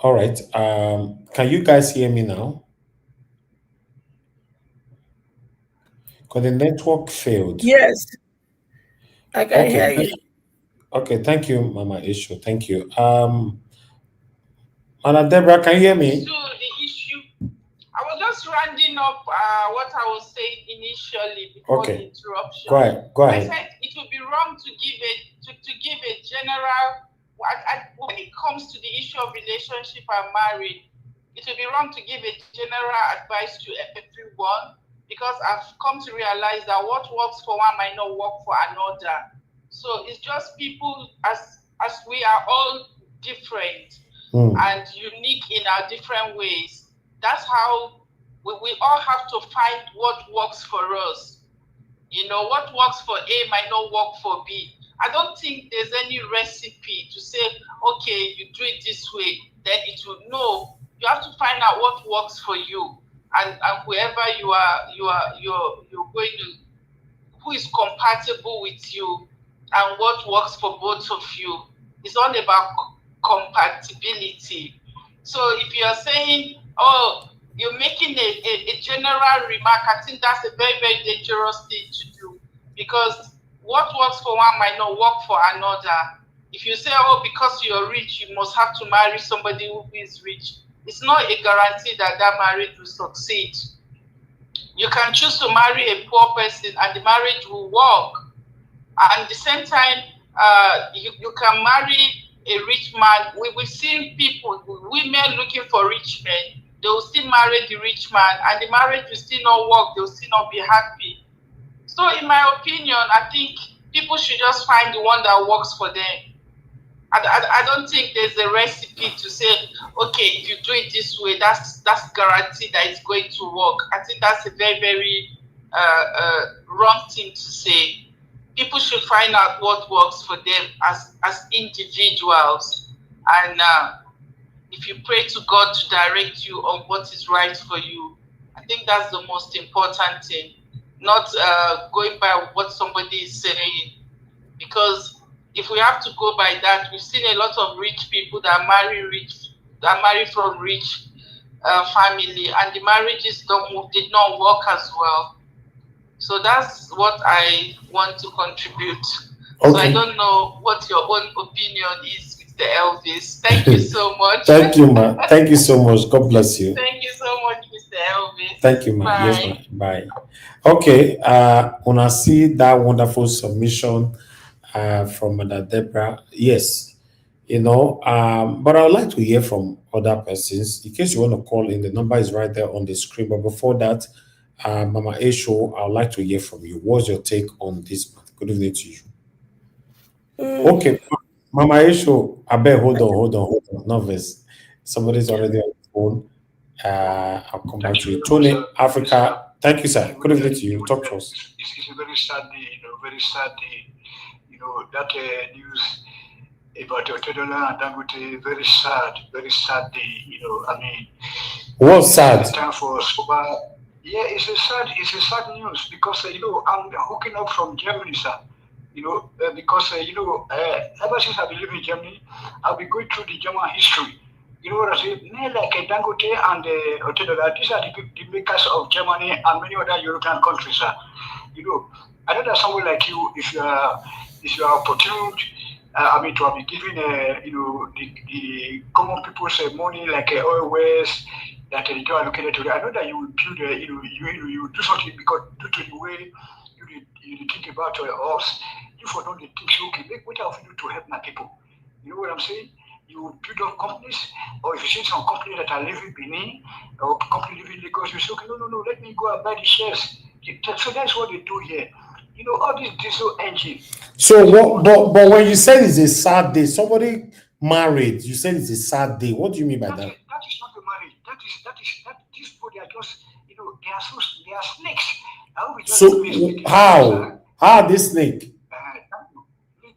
All right. Can you guys hear me now? Because the network failed. Yes, I can Okay. hear you. Okay. Thank you, Mama Isho. Thank you. Anna Deborah, can you hear me? So the issue, I was just rounding up what I was saying initially before the interruption. Go ahead. I said it would be wrong to give a general. When it comes to the issue of relationship and marriage, it would be wrong to give a general advice to everyone, because I've come to realize that what works for one might not work for another. So it's just people, as we are all different and unique in our different ways. That's how we all have to find what works for us. You know, what works for A might not work for B. I don't think there's any recipe to say, okay, you do it this way, then it will. No, you have to find out what works for you, and whoever you're going to, who is compatible with you, and what works for both of you. It's all about compatibility. So if you're saying, oh, you're making a general remark, I think that's a very, very dangerous thing to do, because what works for one might not work for another. If you say, oh, because you're rich, you must have to marry somebody who is rich, it's not a guarantee that that marriage will succeed. You can choose to marry a poor person and the marriage will work. And at the same time, you can marry a rich man. We've seen people, women looking for rich men, they will still marry the rich man and the marriage will still not work, they will still not be happy. So in my opinion, I think people should just find the one that works for them. I don't think there's a recipe to say, okay, if you do it this way, that's guaranteed that it's going to work. I think that's a very, very wrong thing to say. People should find out what works for them as individuals. And if you pray to God to direct you on what is right for you, I think that's the most important thing. Not going by what somebody is saying. Because if we have to go by that, we've seen a lot of rich people that marry from rich family, and the marriages did not work as well. So that's what I want to contribute. Okay. So I don't know what your own opinion is with Mr. Elvis. Thank you so much. Thank you, ma. Thank you so much. God bless you. Thank you so much, Mr. Elvis. Thank you, ma. Bye. Yes, ma. Bye. Okay. When I see that wonderful submission from Mother Deborah, yes, but I would like to hear from other persons. In case you want to call in, the number is right there on the screen. But before that, Mama Esho, I would like to hear from you. What's your take on this? Good evening to you. Okay, Mama Esho, I bet hold on. Novice. Somebody's already on the phone. I'll come back to you. Tony, Africa. Thank you, sir. Good evening to you. Talk to us. It's a very sad day, very sad day. That news about Otedola and Dangote, very sad day. What's sad? It's time for sober. Yeah, it's a sad news because I'm hooking up from Germany, sir. Because ever since I've been living in Germany, I've been going through the German history. You know what I say? Men like Dangote and Otedola, these are the makers of Germany and many other European countries, sir. I know that someone like you, if you are opportune, to have been given, the common people's money like oil wells that they are allocated to. I know that you will build, you will do something because due to the way you think about us, you for don't think so. Okay, what have you do to help my people? You know what I'm saying? You build up companies, or if you see some companies that are living Benin or company living Lagos, you say, okay, no, let me go and buy the shares. So that's what they do here. All these diesel engine. So what? But when you said it's a sad day, somebody married. You said it's a sad day. What do you mean by that? That is not a marriage. That these people, they are just they are snakes. So how are they snake?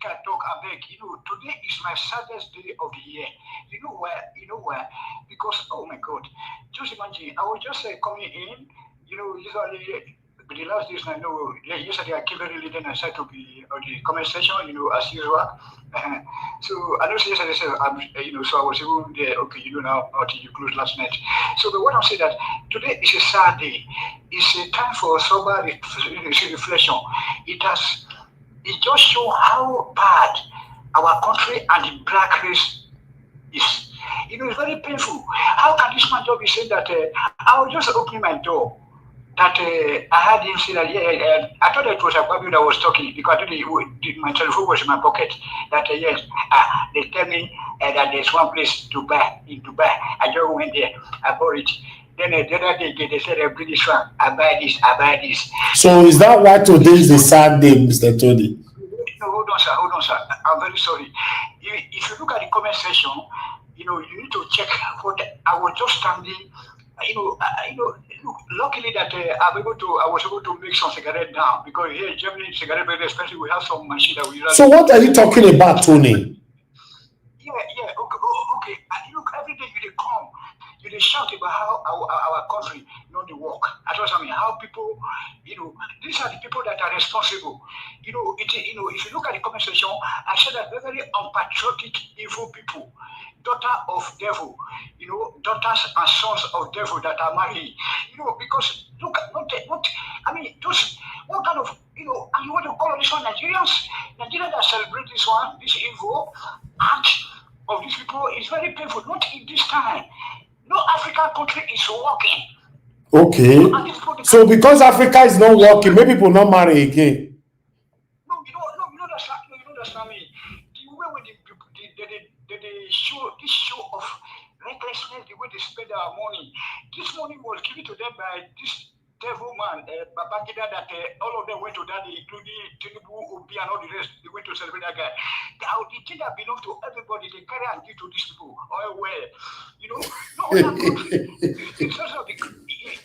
I talk, I beg. Today is my saddest day of the year. You know why? Because, oh my God, just imagine, I was just coming in, usually the last days I know, yesterday I came very late and I started to be on the comment section, as usual. So I know yesterday, so I was even there, okay, now until you closed last night. So but what I'm saying that today is a sad day. It's a time for sober reflection. It just shows how bad our country and the black race is. It's very painful. How can this man just be saying that I was just opening my door? That I had him say that, I thought it was a baby that was talking because I thought my telephone was in my pocket. That, yes, they tell me that there's one place in Dubai. I just went there, I bought it. Then the other day, they said, British one, I buy this. So is that why today is a sad day, Mr. Tony? No, hold on, sir. I'm very sorry. If you look at the comment section, you need to check what I was just standing. Luckily that I was able to make some cigarette down because here in Germany, cigarette very expensive. We have some machine that we use. So what are you talking about, Tony? Yeah. Okay. And look, every day you come. You shout about how our country not the work. How people, these are the people that are responsible. If you look at the comment section, I said that very unpatriotic, evil people, daughter of devil, daughters and sons of devil that are married. Because look, those, what kind of, and you want to call this one Nigerians that celebrate this one, this evil act of these people is very painful. Not in this time. No African country is working. Okay. So because Africa is not working, maybe people not marry again. No, that's not me. The way when they show this show of recklessness, the way they spend our money. This money was given to them by this devil man, Babangida, that all of them went to that, including Tinubu, Obi, and all the rest. They went to celebrate that guy. The thing that belongs to everybody, they carry and give to these people. No other country.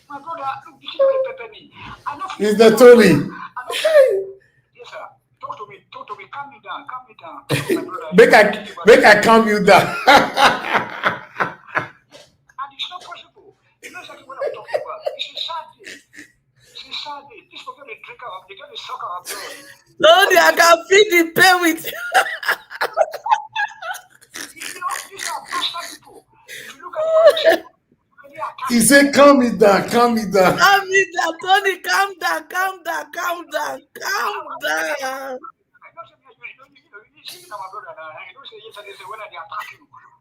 My brother, look, this is very pepper me. Mr. Tony. Yes, sir. Talk to me. Calm me down. My brother, make I calm you down. And it's not possible. You know exactly what I'm talking about. It's a sad day. This people they drink our, they get to suck our blood. Tony, I can feel the pain with you. These are bastard people. If you look at the He said, calm me down. Calm me down, Tony. Calm down. You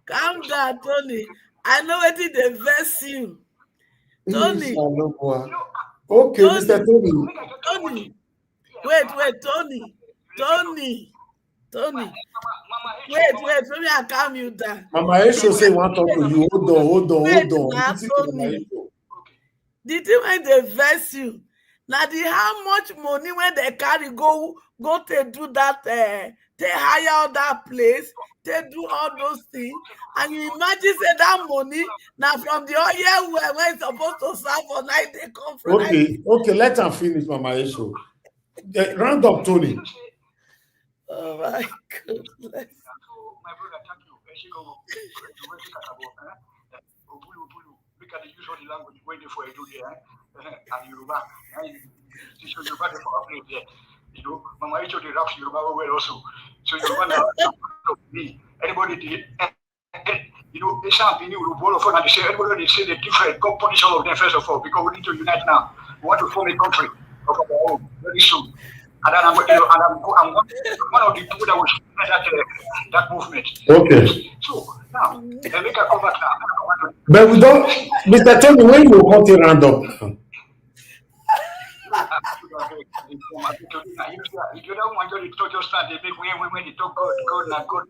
Calm down, Tony. I know what they vex you. Tony. Okay, Mr. Tony. Tony. Wait, Tony. Wait, let me calm you down. Mama Esho say want to talk to you. Hold on. Now, Tony. The thing when they vex you, now how much money when they carry go to do that, they hire out that place, they do all those things, and you imagine say that money now from the oil where it's supposed to serve for night they come from. Okay, let her finish, Mama Esho. Round up, Tony. Oh my goodness. My brother, thank you. Look at the use of the language waiting for a do there, and Yoruba. This is Yoruba for our place there. You know, Mama Icho the raps Yoruba well also. So Yoruba now me. Anybody did, you know, they say new all of us and they say everybody they say the different God punish all of them first of all because we need to unite now. We want to form a country of our own very soon. And then I'm one of the people that will that movement. Okay. So now, they make a cover now. But we don't, Mr. Tony, when you want to round up? If you don't want to talk your stand, they make when they talk God. Oh my God.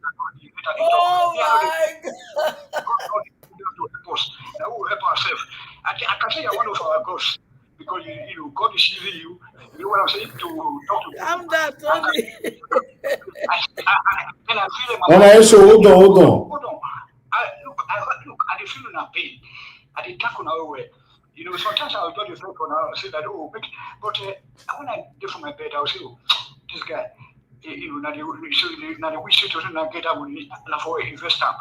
That will help ourselves. I can say you're one of our gods. Because you know, God is using you. You know what I'm saying? To talk to calm down, Tony. And I feel hold on. Look, I feel in a pain. I did talk on our way. You know, sometimes I'll do the talk on our say that, but when I get from my bed, I'll say, oh, this guy, you know, now the wish to get up with me for investor.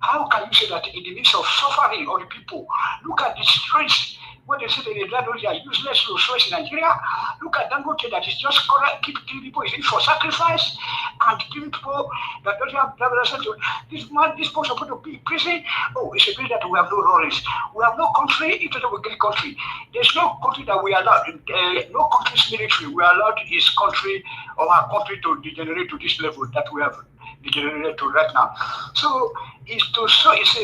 How can you say that in the midst of suffering of the people? Look at the stress. When they say that the landlords are useless resources in Nigeria, look at Dangote that is just keep killing people is for sacrifice and killing people that don't have driver's license. This person supposed to be in prison. Oh, it's a place that we have no laws. We have no country, it's a great country. There's no country that we are allowed, no country's military, we are allowed his country or our country to degenerate to this level that we have degenerated to right now. So it's a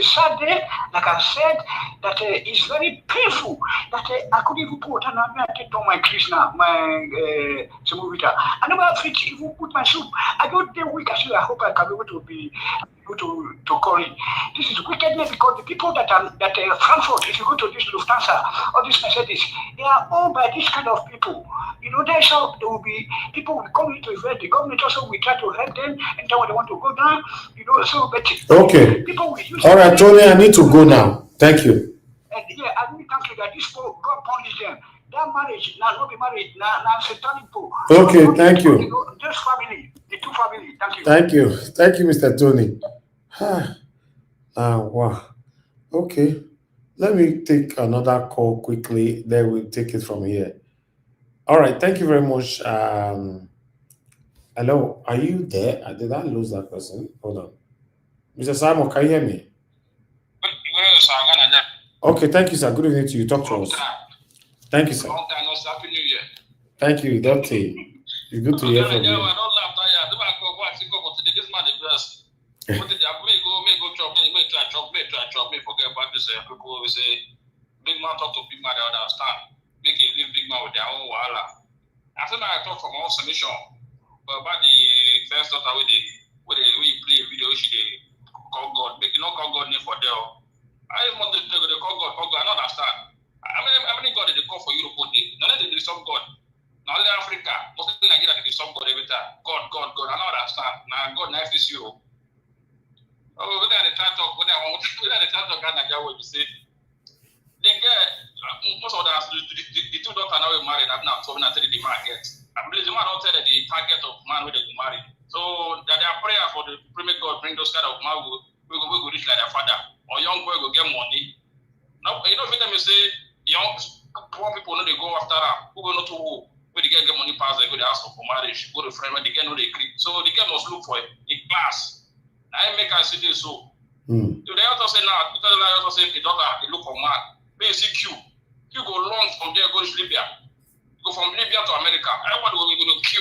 sad day, like I said, that it's very painful that I couldn't even put water now. I take on my crease now, my semovita. I never have to even put my soup. I go there week. I hope I can be able to be able to call it. This is wickedness because the people that Frankfurt, if you go to this Lufthansa or this Mercedes, they are owned by this kind of people. You know, that's how there will be people will come into event. The government also will try to help them and tell when they want to go down. You know, so but okay. People will use all right, Tony, I need to go now. Thank you. And yeah, I really thank you that this God punish them. That marriage, now not be married, now satanic pool. Okay, thank you. Just family, the two family. Thank you. Thank you, Mr. Tony. Wow. Okay, let me take another call quickly. Then we'll take it from here. All right, thank you very much. Hello, are you there? Did I lose that person? Hold on. Mr. Simon, can you hear me? Okay, thank you, sir. Good evening to you. Talk to us. Thank you, sir. Happy New Year. Thank you, Dr. It's good to hear from you. Forget about this. People always say, big man talk to big man, they understand. Make it leave big man with their own wahala. After that, I talk from all submission about the first daughter where you play a video, she call God. Make it not call God name for them. I want to call God. I don't understand. How many God did they call for Europe? None of them did some God. Now only Africa, mostly Nigeria did some God every time. God. I don't understand. Now God now is Europe. Oh, when they try to talk, when they try to talk, Nigeria will say they get most of the two daughters now will marry. Now so when I tell the market, I believe the man don't tell the target of man where they will marry. So that their prayer for the premier God bring those kind of man we go reach like their father or young boy go get money. Now you know, if them say young poor people know they go after her, who go not to who, where they get money pass, they go to ask for marriage, go to friend when they get no they agree. So the girl must look for a class. I make her see this so. So they also say now, because they also say the daughter, they look for man. They see Q go long from there, go to Libya. Go from Libya to America. Everybody will go to Q.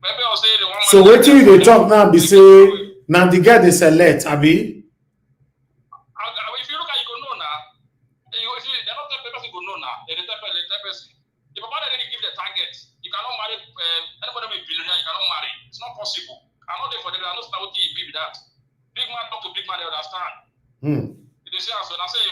Maybe I'll say the one. So what you they talk now? Be say now the guy they select, Abi. If you look at you go know now. You see, they're not the person go know now. They're the type person. The papa that they give the target. You cannot marry anybody with billionaire. You cannot marry. It's not possible. I'm not there for them. I know what you be with that. Big man talk to big man. They understand. They say so. I say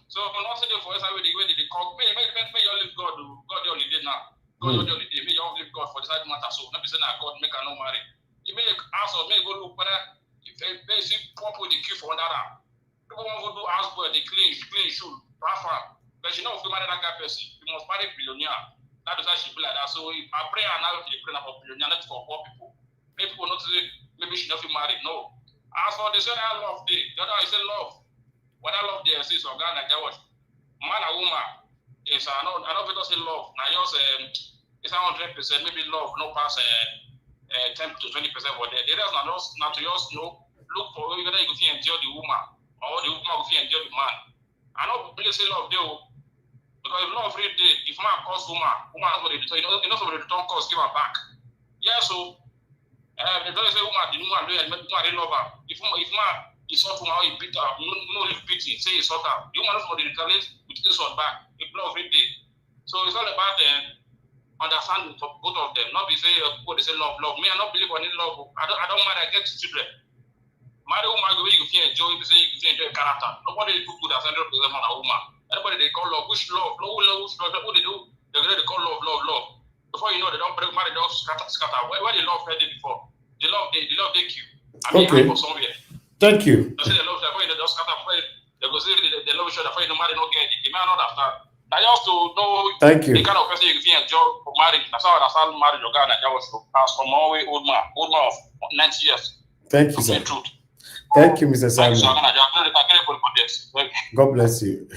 so. I'm not saying for us way they call. May you live God. God the holiday now. God the holiday. May you all live God for this matter. So not be saying that God make her no marry. You may ask or may go look whether if they see people they queue for another. People want to do house boy, they clean shoe, rafa. But you know, if you marry that guy person, you must marry billionaire. That is why she be like that. So if I pray and now they pray about billionaire, not for poor people. Maybe people not say maybe she not be married. No. As for the say I love the other I say love. What I love there is Ghana like that was man and woman. Is I know if it say love. Now yours it's 100%, maybe love, no pass 10 to 20% for there. The rest now to yours look for whether you can enjoy the woman. Or the woman will enjoy the man. I don't really say love there. Because if love really did, if man calls woman has what they do. So you know somebody return calls, give her back. Yeah, so they don't say woman, the woman really love her. If man is not woman, he beat her, no live beating, say he sort her. The woman knows what they retaliate with this one back. If love really did. So it's all about understanding for both of them. Not be say people they say love. Me, I don't believe I need love. I don't mind, I get children. Marry woman the way you can enjoy, you can enjoy character. Nobody is too good as 100% on a woman. Anybody they call love, which love, no love, what they do, they call love. Before you know, they don't break marry, they don't scatter. Where the love heard it before? The love they kill. I mean, okay. For somewhere. Thank you. They say they love, they don't scatter. They go say they love each other. Before you know, marry, no get it. They may not understand. I also know Thank you. The kind of person you can enjoy for marriage. That's how I understand marriage. Your guy, that was as from Norway, old man of 90 years. Thank you, sir. Thank you, Mr. Simon. God bless you.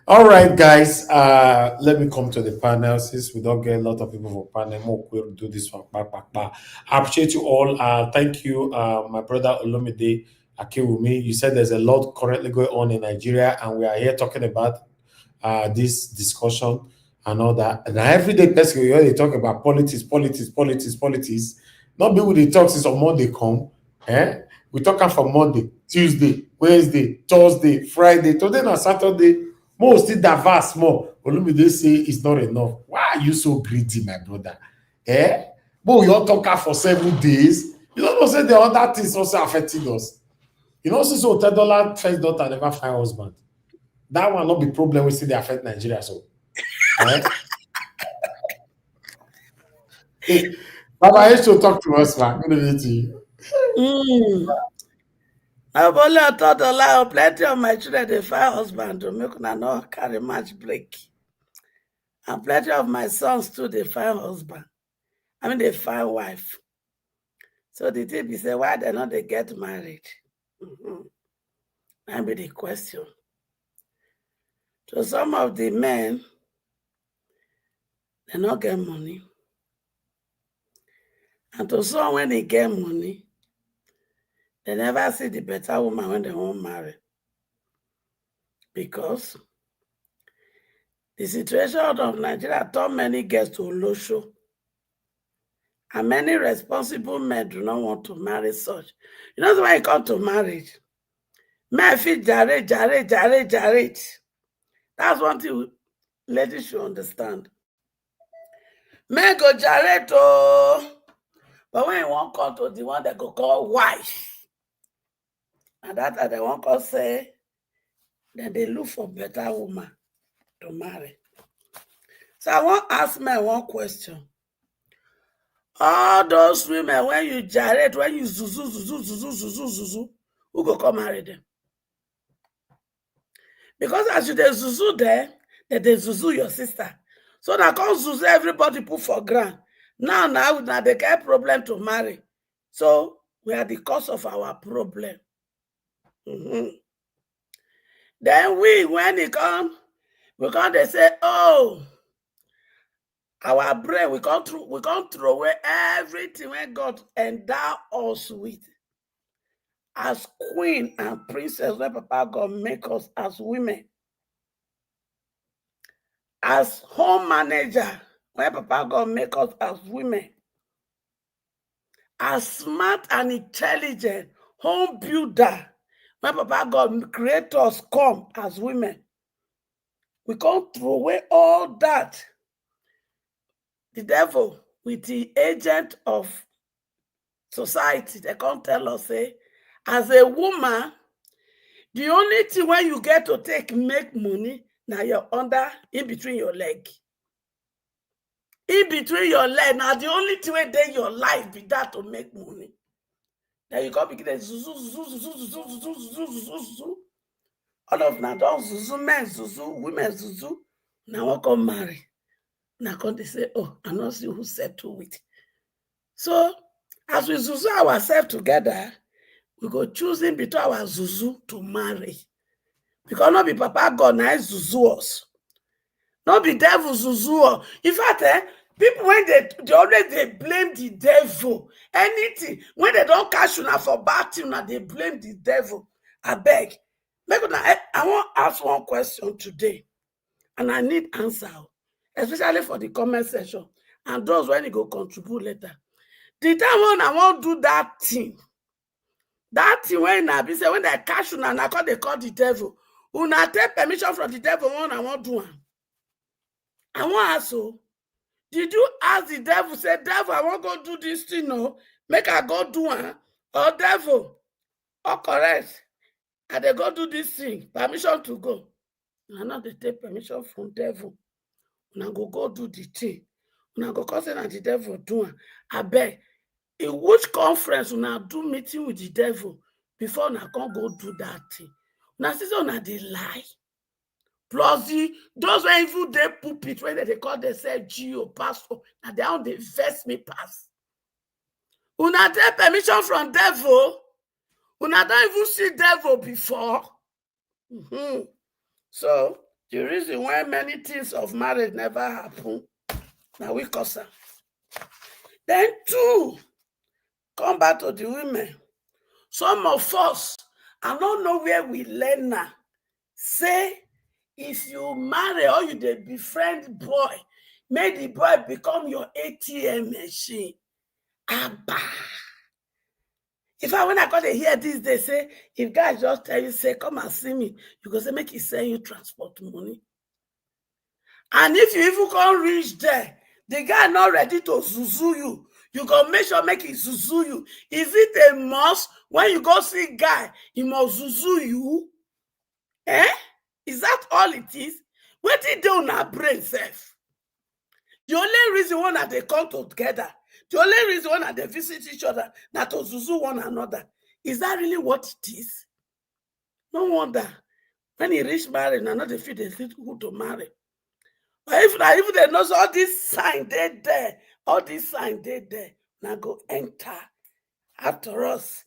All right, guys. Let me come to the panel. Since we don't get a lot of people for panel, we'll do this one. I appreciate you all. Thank you, my brother Olomide Akewumi. You said there's a lot currently going on in Nigeria, and we are here talking about this discussion and all that. And every day, person we already talk about politics. Not be with the talk since on Monday come. We talk from Monday, Tuesday, Wednesday, Thursday, Friday, today and Saturday. Most still diverse more. Olumide say it's not enough. Why are you so greedy, my brother? But we all talk for 7 days. You don't know say the other things also affecting us. You know, since Otedola first daughter never find husband. That one not be problem. We see they affect Nigeria. So, Baba, I used to talk to us, man. Good evening to you. I've only Otedola, plenty of my children they find husband to make una not carry match break. And plenty of my sons too, they find husband. I mean they find wife. So the thing is say why they not they get married? That be the question. So some of the men they not get money. And to some when they get money, they never see the better woman when they won't marry. Because the situation of Nigeria turned many girls to Olosho. And many responsible men do not want to marry such. You know when you come to marriage, men feel jarate. That's one thing ladies should understand. Men go jarate, but when you won't come to the one that go call wife, and that they won't call say that they look for better woman to marry. So I want to ask men one question. All those women, when you gyrate, when you zuzu, who go come marry them? Because as you dey zuzu there, they zuzu your sister. So that come zuzu everybody put for ground. Now they get problem to marry. So we are the cause of our problem. Then when it come, they say, oh, our brain, we can't throw away everything when God endow us with. As queen and princess, when Papa God make us as women. As home manager, when Papa God make us as women, as smart and intelligent home builder, when Papa God create us come as women, we can't throw away all that. The devil with the agent of society, they can't tell us, say, as a woman, the only thing when you get to make money, now you're under, in between your leg. In between your leg, now the only thing when they your life be that to make money. Then you come begin to zuzu, zuzu, zuzu, zuzu, zuzu, zuzu, zuzu, zuzu. All of now don't zuzu, men zuzu, women zuzu. Now what come marry? Now come they say, oh, I not see who settle with. So as we zuzu ourselves together, we go choosing between our zuzu to marry. Because not be Papa God now zuzu us. Not be devil zuzu us. In fact, people when they always blame the devil. Anything when they don't catch you now for bad thing, now they blame the devil. I beg. I want to ask one question today, and I need answer, especially for the comment section and those when you go contribute later. The time when I want to do that thing when I be say when they catch you now, they call the devil. Una take permission from the devil when I want to do. I want ask you. Did you ask the devil, say, devil, I want to go do this thing, no? Make I go do it. Or devil, or correct. And they go do this thing, permission to go. And now they take permission from devil. Now go do the thing. Now go cause the devil do it. I beg, in which conference now do meeting with the devil before now can go do that thing? Now see so now they lie. Plus those were even they pulpit when they call themselves Geo pastor, and they don't invest me pass. Una take permission from devil. Una don't even see devil before. So the reason why many things of marriage never happen, now we cause them. Then two, come back to the women. Some of us, I don't know where we learn now. Say, if you marry or you dey befriend boy, make the boy become your ATM machine. Abba. When I got to hear this, they say, if guys just tell you, say, come and see me, you go say, make he send you transport money. And if you even can't reach there, the guy not ready to zuzu you, you go make sure make he zuzu you. Is it a must when you go see guy, he must zuzu you? Is that all it is? What did they on our brain self? The only reason why they come together, the only reason why they visit each other, not to zuzu one another. Is that really what it is? No wonder when he reach marriage, now they feel they think who to marry. But if they know all these signs they there, all these signs they there, now go enter after us,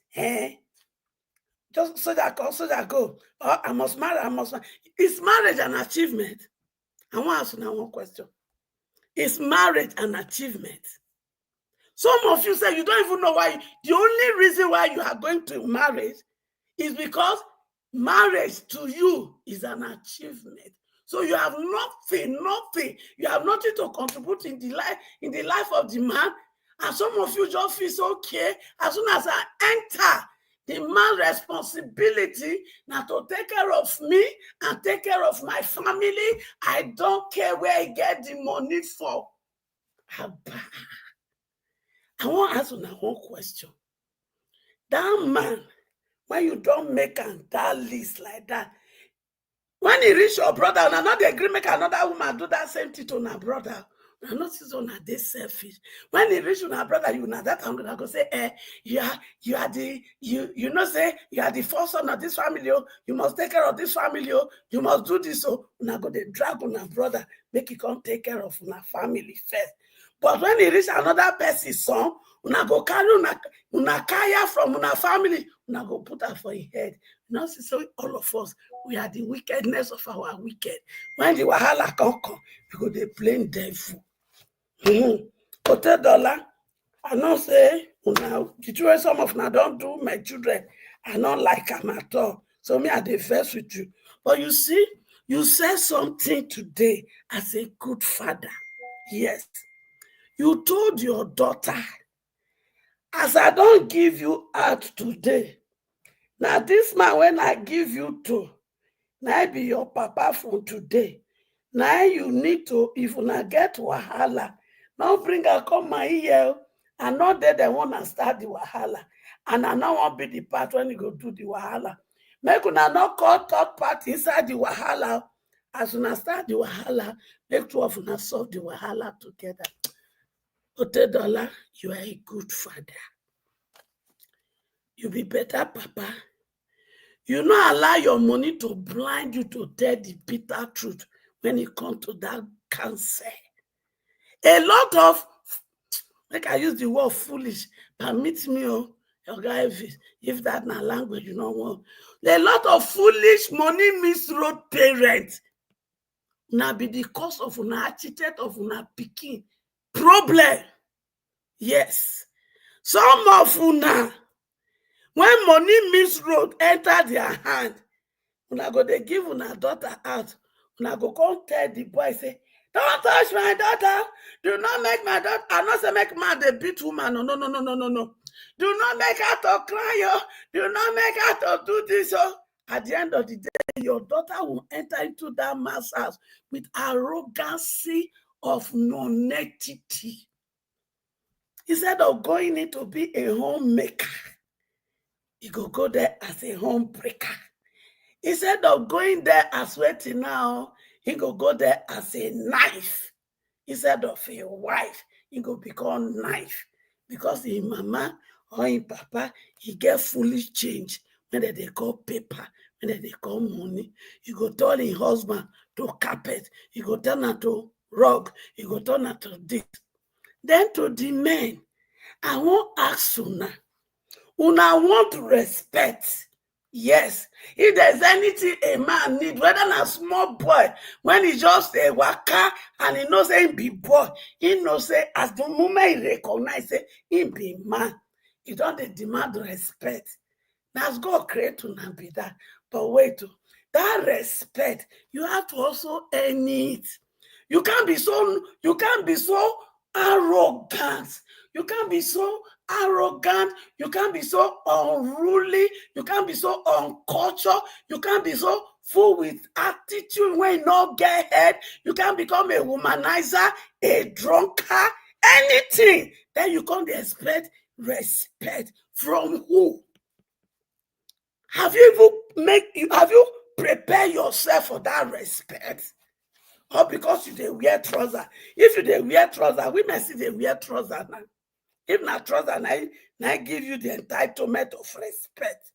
Just so that go. Oh, I must marry. Is marriage an achievement? I want to ask you now one question. Is marriage an achievement? Some of you say you don't even know why. The only reason why you are going to marriage is because marriage to you is an achievement. So you have nothing. You have nothing to contribute in the life of the man. And some of you just feel so okay. As soon as I enter, the man's responsibility now to take care of me and take care of my family. I don't care where I get the money for. I want to ask you now one question. That man, when you don't make that list like that, when he reach your brother, and not the agree make another woman do that same thing to her brother. I not see on they selfish. When he reach your brother, you know that I'm gonna go say, you are the first son of this family. You must take care of this family. You must do this. So now go they drag on her brother, make he come take care of her family first. But when he reach another person's son, una go carry una kaya from una family, una go put her for his head. Now see, so all of us, we are the wickedness of our wicked. When the wahala come, we go they blame devil. Otedola, I don't say, the children, some of them don't do my children. I don't like them at all. So me, I diverse with you. But you see, you said something today as a good father. Yes. You told your daughter, as I don't give you out today, now this man when I give you to, now I be your papa from today. Now you need to, if you not get wahala, now bring her come my ear, and not that they want to start the wahala. And I now want be the part when you go do the wahala. Make una not call third party inside the wahala. As una start the wahala, make two of una solve the wahala together. Otedola, you are a good father. You be better, Papa. You not allow your money to blind you to tell the bitter truth when it comes to that cancer. A lot of, like I use the word foolish, permit me, oh, your guy, if that na language you don't want. A lot of foolish money misroad parents. Now be the cause of una cheated of una picking problem. Yes. Some of una, when money misroad enter their hand, una go they give una daughter out. Una go come tell the boy, say, don't touch my daughter. Do not make my daughter. I not say make man they beat woman. No. Do not make her to cry. Oh. Do not make her to do this. Oh. At the end of the day, your daughter will enter into that man's house with arrogancy of non-entity. Instead of going in to be a homemaker, you go there as a home breaker. Instead of going there as waiting now, he go there as a knife. Instead of a wife, he go become knife. Because his mama or his papa, he get foolish change when they call paper, when they call money. He go tell his husband to carpet. He go turn her to rug. He go turn her to this. Then to the men, I won't ask Una want respect. Yes, if there's anything a man need, whether a small boy, when he just a waka and he knows he be boy, he knows say as the moment he recognize say he be man, he don't demand respect. That's God create to not be that. But wait, that respect, you have to also earn it. You can't be so arrogant. You can't be so arrogant. You can't be so unruly. You can't be so uncultured. You can't be so full with attitude when you not get head. You can't become a womanizer, a drunkard, anything. Then you can't expect respect from who? Have you prepared yourself for that respect? Or because you dey wear trouser? If you dey wear trouser, women see they wear trouser now. If not trouser, now give you the entitlement of respect.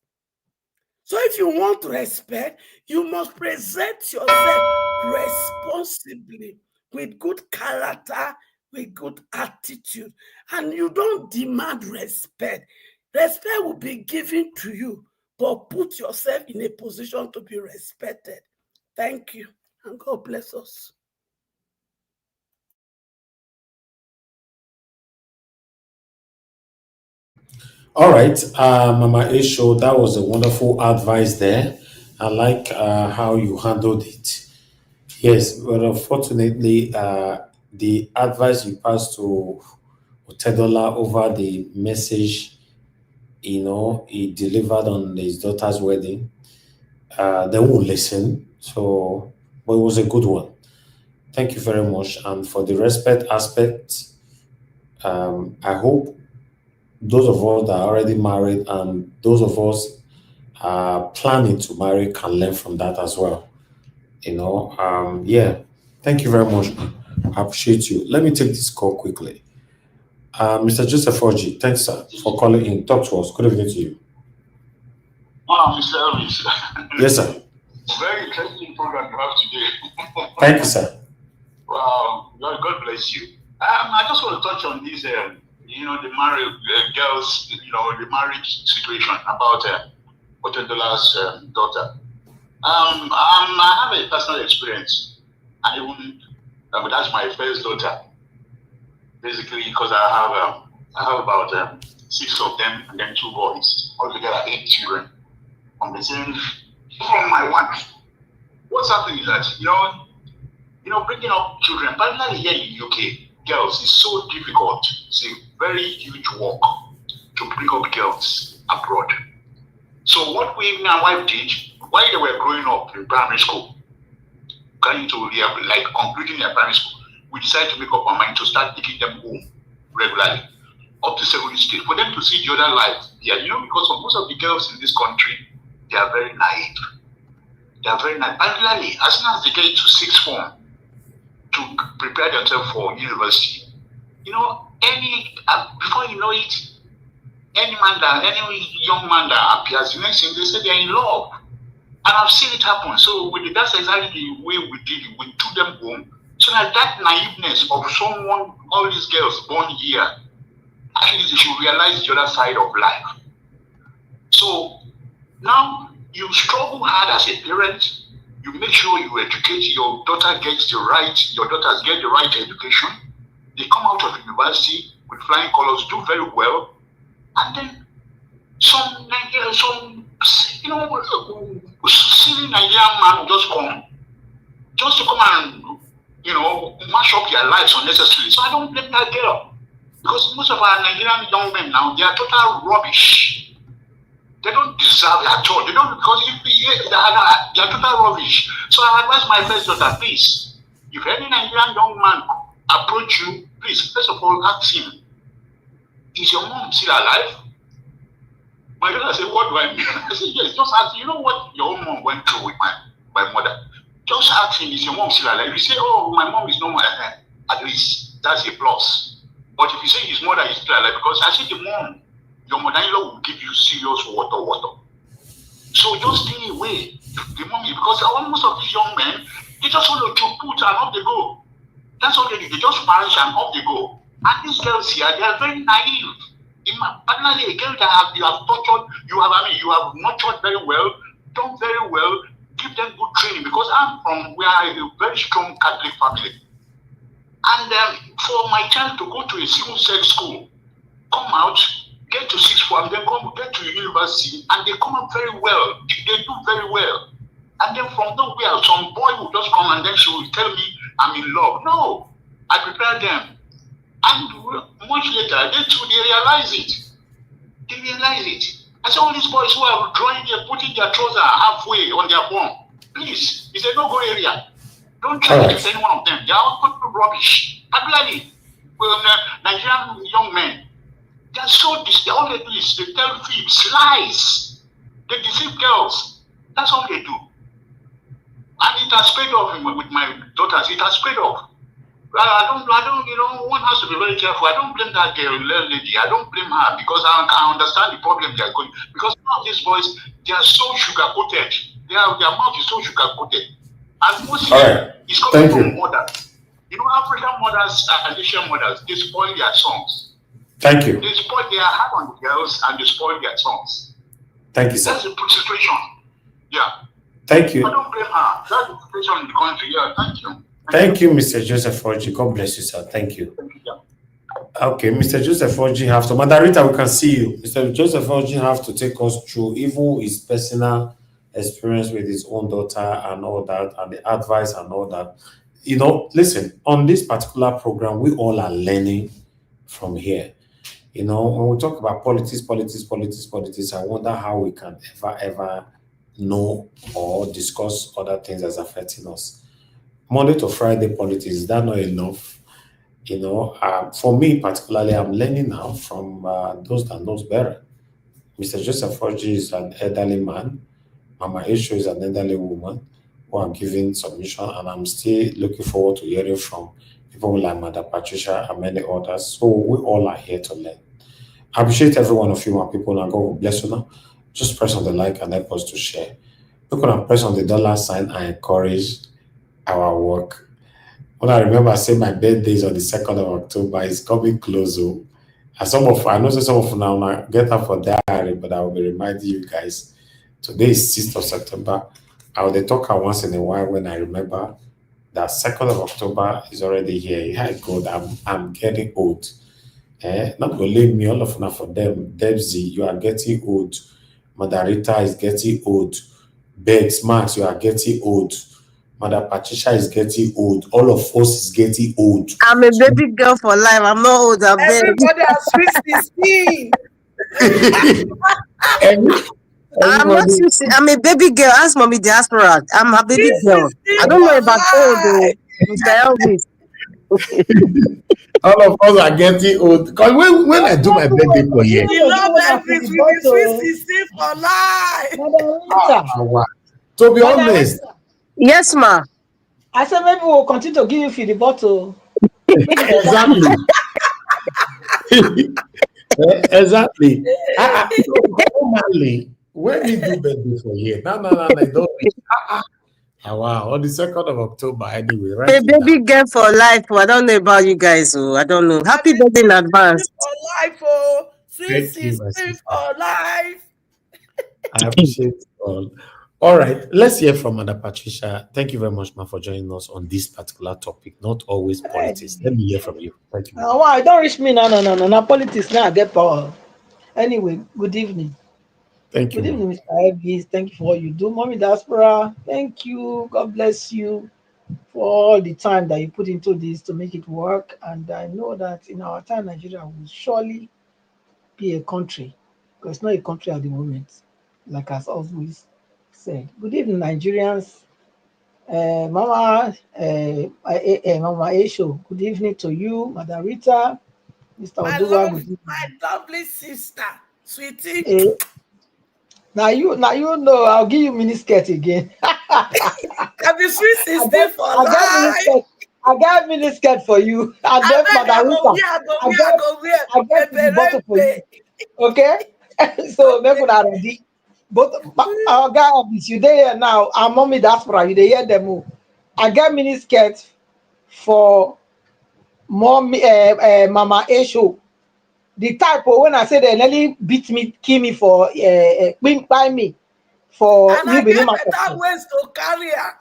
So if you want respect, you must present yourself responsibly, with good character, with good attitude. And you don't demand respect. Respect will be given to you, but put yourself in a position to be respected. Thank you, and God bless us. All right, Mama Esho, that was a wonderful advice there. I like how you handled it. Yes, but unfortunately, the advice you passed to Otedola over the message, he delivered on his daughter's wedding, they won't listen. So, but it was a good one. Thank you very much. And for the respect aspect, I hope those of us that are already married and those of us planning to marry can learn from that as well. Yeah. Thank you very much. I appreciate you. Let me take this call quickly. Mr. Joseph Oji, thanks, sir, for calling in. Talk to us. Good evening to you. Mr. Elvis. Yes, sir. Very interesting program you have today. Thank you, sir. Wow, God bless you. I just want to touch on this, the married girls, the marriage situation about Otedola's daughter. I have a personal experience, and even that's my first daughter. Basically, because I have about 6 of them, and then 2 boys, altogether 8 children from my wife. What's happening is that bringing up children, particularly here in the UK, girls is so difficult. It's a very huge work to bring up girls abroad. So what me and my wife did, while they were growing up in primary school, going to like concluding their primary school, we decided to make up our mind to start taking them home regularly up to secondary stage for them to see the other life. Yeah, you know, because most of the girls in this country, they are very naive. They are very naive. Particularly as soon as they get to sixth form to prepare themselves for university, you know, before you know it, any young man that appears, the next thing they say they're in love. And I've seen it happen. So that's exactly the way we did it. We took them home. So that naiveness of someone, all these girls born here, at least they should realize the other side of life. So now you struggle hard as a parent. You make sure you educate your daughters get the right education. They come out of university with flying colors, do very well, and then some silly Nigerian man will just come to come and mash up their lives unnecessarily. So I don't blame that girl, because most of our Nigerian young men now, they are total rubbish. They don't deserve it at all. They don't, because they are total rubbish. So I advise my first daughter, please, if any Nigerian young man approach you, please, first of all, ask him, is your mom still alive? My daughter said, what do I mean? I said, yes, just ask, you know what your own mom went through with my mother? Just ask him, is your mom still alive? If you say, oh, my mom is no more, at least that's a plus. But if you say his mother is still alive, because I said the mom, your mother-in-law will give you serious water. So just stay away. The mommy, because almost of these young men, they just want to put and off they go. That's all they do. They just marry and off they go. And these girls here, they are very naive. Particularly a girl that you have tortured, you have nurtured very well, done very well, give them good training. Because we are a very strong Catholic family. And for my child to go to a single sex school, come out, get to sixth form, then get to university, and they come out very well. They do very well. And then from nowhere, some boy will just come and then she will tell me I'm in love. No, I prepared them. And much later, they realize it. They realize it. I said, all these boys who are putting their trousers halfway on their bum, please, it's a no-go area. Don't try to get any one of them. They are all rubbish. Particularly Nigerian young men. They are so all they do is they tell fibs, lies. They deceive girls. That's all they do. And it has paid off with my daughters. It has paid off. I don't, one has to be very careful. I don't blame that girl, lady. I don't blame her, because I understand the problem they are going. Because some of these boys, they are so sugar-coated. Their mouth is so sugar-coated. And mostly, it's coming from mothers. You know, African mothers and Asian mothers, they spoil their sons. Thank you. They spoil their heart on the girls and they spoil their sons. Thank you, sir. That's the situation. Yeah. Thank you. I don't blame her. That's the situation in the country. Yeah, thank you. Thank you, Mr. Joseph Orji. God bless you, sir. Thank you. Okay, Mr. Joseph Orji have to. Madarita, we can see you. Mr. Joseph Orji have to take us through even his personal experience with his own daughter and all that, and the advice and all that. You know, listen, on this particular program, we all are learning from here. You know, when we talk about politics, I wonder how we can ever know or discuss other things that's affecting us. Monday to Friday politics, is that not enough? You know, for me particularly, I'm learning now from those that knows better. Mr. Joseph Orji is an elderly man. Mama Isho is an elderly woman who are giving submission, and I'm still looking forward to hearing from people like Mother Patricia and many others. So we all are here to learn. I appreciate every one of you, my people, and God will bless you now. Just press on the like and help us to share. You can press on the $sign and encourage our work. When I remember saying my birthday is on the 2nd of October, it's coming close. And I know some of you now get up for diary, but I will be reminding you guys. Today is 6th of September. I will talk once in a while when I remember that 2nd of October is already here. Yeah, God, I'm getting old. Not going to leave me, all of now for them. Debsy, you are getting old. Madarita is getting old. Bex, Max, you are getting old. Madam Patricia is getting old. All of us is getting old. I'm a baby girl for life. I'm not old. I'm big. Everybody has sweet 16. I'm not Everybody. 16. I'm a baby girl. Ask mommy diaspora. I'm a baby Sweet girl. 16 I don't know for about old though. life. Mr. Elvis. All of us are getting old. Because when I do my birthday for here, We love Elvis with the sweet 16 for life. Madam Rita. wow. To be Madam honest, Rita. Yes, ma. I said maybe we'll continue to give you for the bottle. Maybe the exactly. Exactly. Normally, when we do birthday for here, no, don't reach. Wow, on the 2nd of October, anyway, A write it baby down. girl for life. I don't know about you guys. Oh, I don't know. Happy birthday in advance. For life, oh. Sweet Thank you, 16 my sister. for life. I appreciate it all. All right, let's hear from Madam Patricia. Thank you very much, ma, for joining us on this particular topic, not always politics. Let me hear from you. Thank you. Oh, why don't reach me no. Now politics now I get power. Anyway, good evening. Thank you, Good ma. evening, Mr. Elvis. Thank you for what you do. Mommy Diaspora, thank you. God bless you for all the time that you put into this to make it work. And I know that in our time, Nigeria will surely be a country, because it's not a country at the moment, like as always said. Good evening, Nigerians. Mama Esho, good evening to you. Madam Rita, Mr. Oduwa, good evening. My lovely sister, sweetie. Eh, now you know I'll give you miniskirt again. I'll be sweet 16 for I got life. miniskirt. I got miniskirt for you. And I then beg I Madam go Rita, wear, I go I wear, I got go wear. I got the bottle for you. Okay? So make una ready. But our guy is you there now. Our mommy diaspora, you dey hear them. Oh. I got miniskirt for mommy Mama Esho. The type of when I say they nearly beat me, kill me for buy me for And New I Benin get market. better ways to carry her.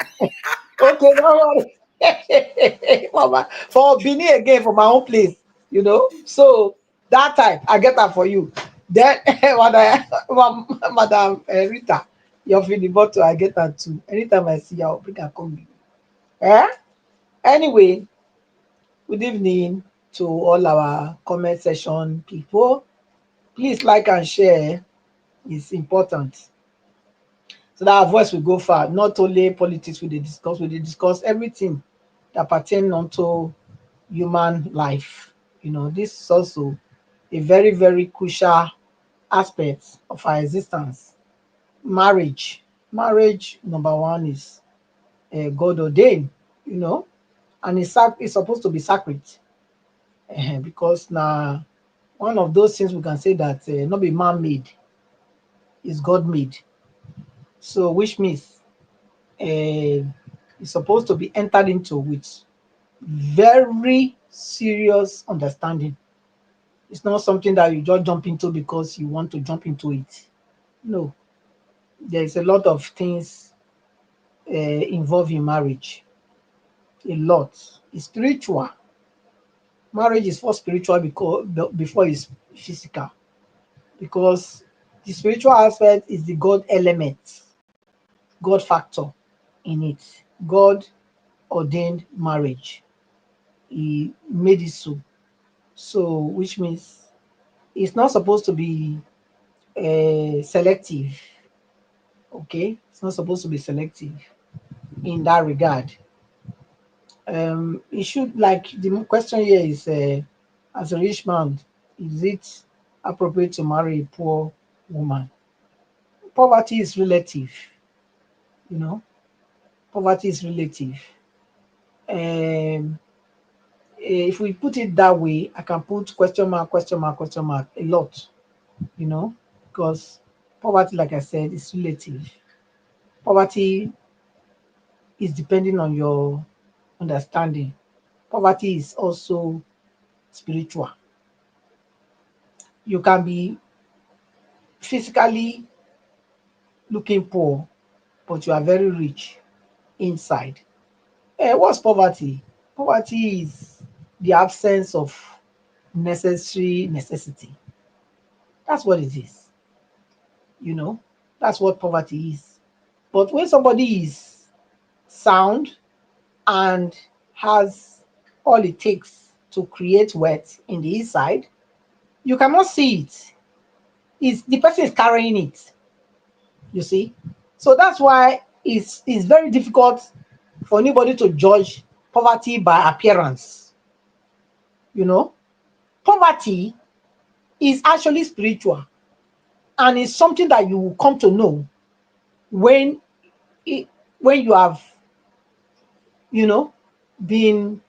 Okay, don't worry. For Benin again, for my own place, you know. So that type, I get that for you. Then, Madam Rita, your feeding bottle, I get that too. Anytime I see you, I'll bring her come. Eh? Anyway, good evening to all our comment section people. Please like and share. It's important. So that our voice will go far. Not only politics we discuss everything that pertain onto human life. You know, this is also a very, very crucial aspect of our existence. Marriage. Marriage, number one, is God ordained, you know, and it's supposed to be sacred because now one of those things we can say that not be man made, is God made. So, which means it's supposed to be entered into with very serious understanding. It's not something that you just jump into because you want to jump into it. No, there's a lot of things involved in marriage. A lot. It's spiritual. Marriage is first spiritual because before it's physical. Because the spiritual aspect is the God element, God factor in it. God ordained marriage. He made it so. So, which means it's not supposed to be selective. Okay, it's not supposed to be selective in that regard. It should like the question here is, as a rich man, is it appropriate to marry a poor woman? Poverty is relative, you know. Poverty is relative. Um, if we put it that way, I can put question mark, question mark, question mark a lot, you know, because poverty, like I said, is relative. Poverty is depending on your understanding. Poverty is also spiritual. You can be physically looking poor, but you are very rich inside. What's poverty? Poverty is the absence of necessary necessity. That's what it is. You know, that's what poverty is. But when somebody is sound, and has all it takes to create wealth in the inside, you cannot see it. It's the person is carrying it, you see. So that's why it's very difficult for anybody to judge poverty by appearance. You know, poverty is actually spiritual, and it's something that you will come to know when when you have, you know, been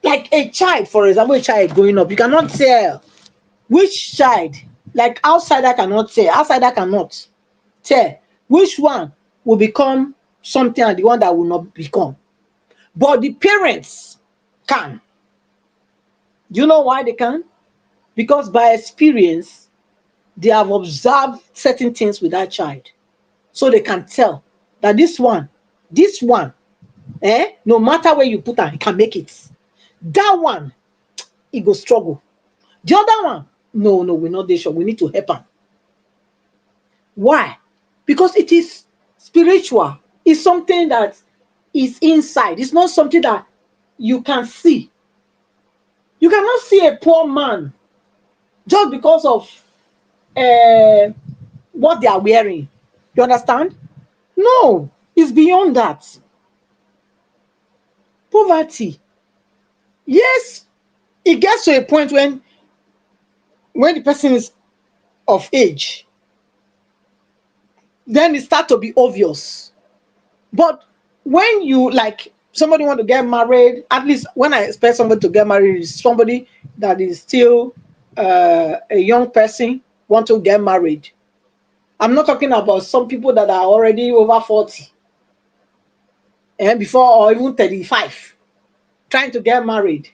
like a child. For example, a child growing up, you cannot tell which child, like outsider cannot tell, outsider cannot tell which one will become something and the one that will not become. But the parents can. Do you know why they can? Because by experience, they have observed certain things with that child. So they can tell that this one, no matter where you put her, he can make it. That one, he go struggle. The other one, no, we're not there sure. We need to help him. Why? Because it is spiritual. It's something that is inside. It's not something that you can see. You cannot see a poor man just because of what they are wearing. You understand? No, it's beyond that. Poverty. Yes, it gets to a point when the person is of age, then it starts to be obvious. But when you, like, somebody want to get married, at least when I expect somebody to get married is somebody that is still a young person want to get married. I'm not talking about some people that are already over 40 and before, or even 35, trying to get married.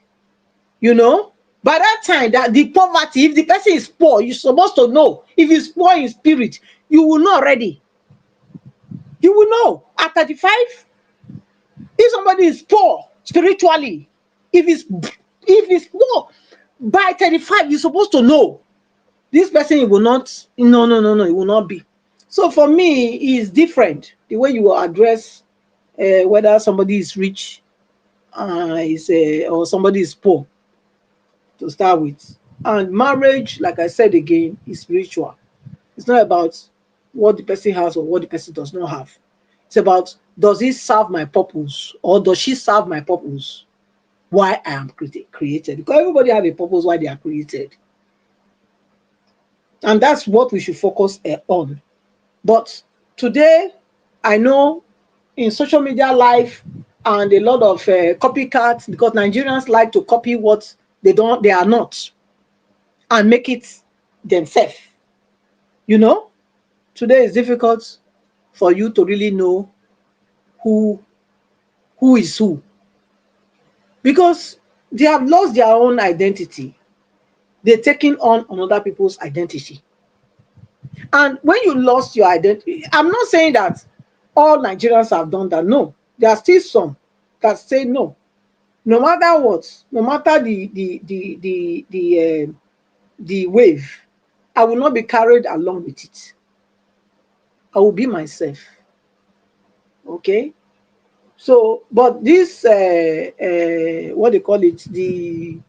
You know, by that time, that the poverty, if the person is poor, you're supposed to know. If he's poor in spirit, you will know already. You will know at 35 if somebody is poor spiritually. If he's poor by 35, you're supposed to know this person. It will not. No, it will not be. So for me, it's different the way you will address whether somebody is rich, or somebody is poor, to start with. And marriage, like I said again, is spiritual. It's not about what the person has or what the person does not have. It's about, does it serve my purpose, or does she serve my purpose? Why I am created? Because everybody have a purpose why they are created. And that's what we should focus on. But today, I know in social media life and a lot of copycats, because Nigerians like to copy what they are not, and make it themselves. You know, today is difficult for you to really know who is who, because they have lost their own identity. They're taking on other people's identity. And when you lost your identity, I'm not saying that all Nigerians have done that. No, there are still some that say no. No matter what, no matter the wave, I will not be carried along with it. I will be myself. Okay. So, but this what they call it, the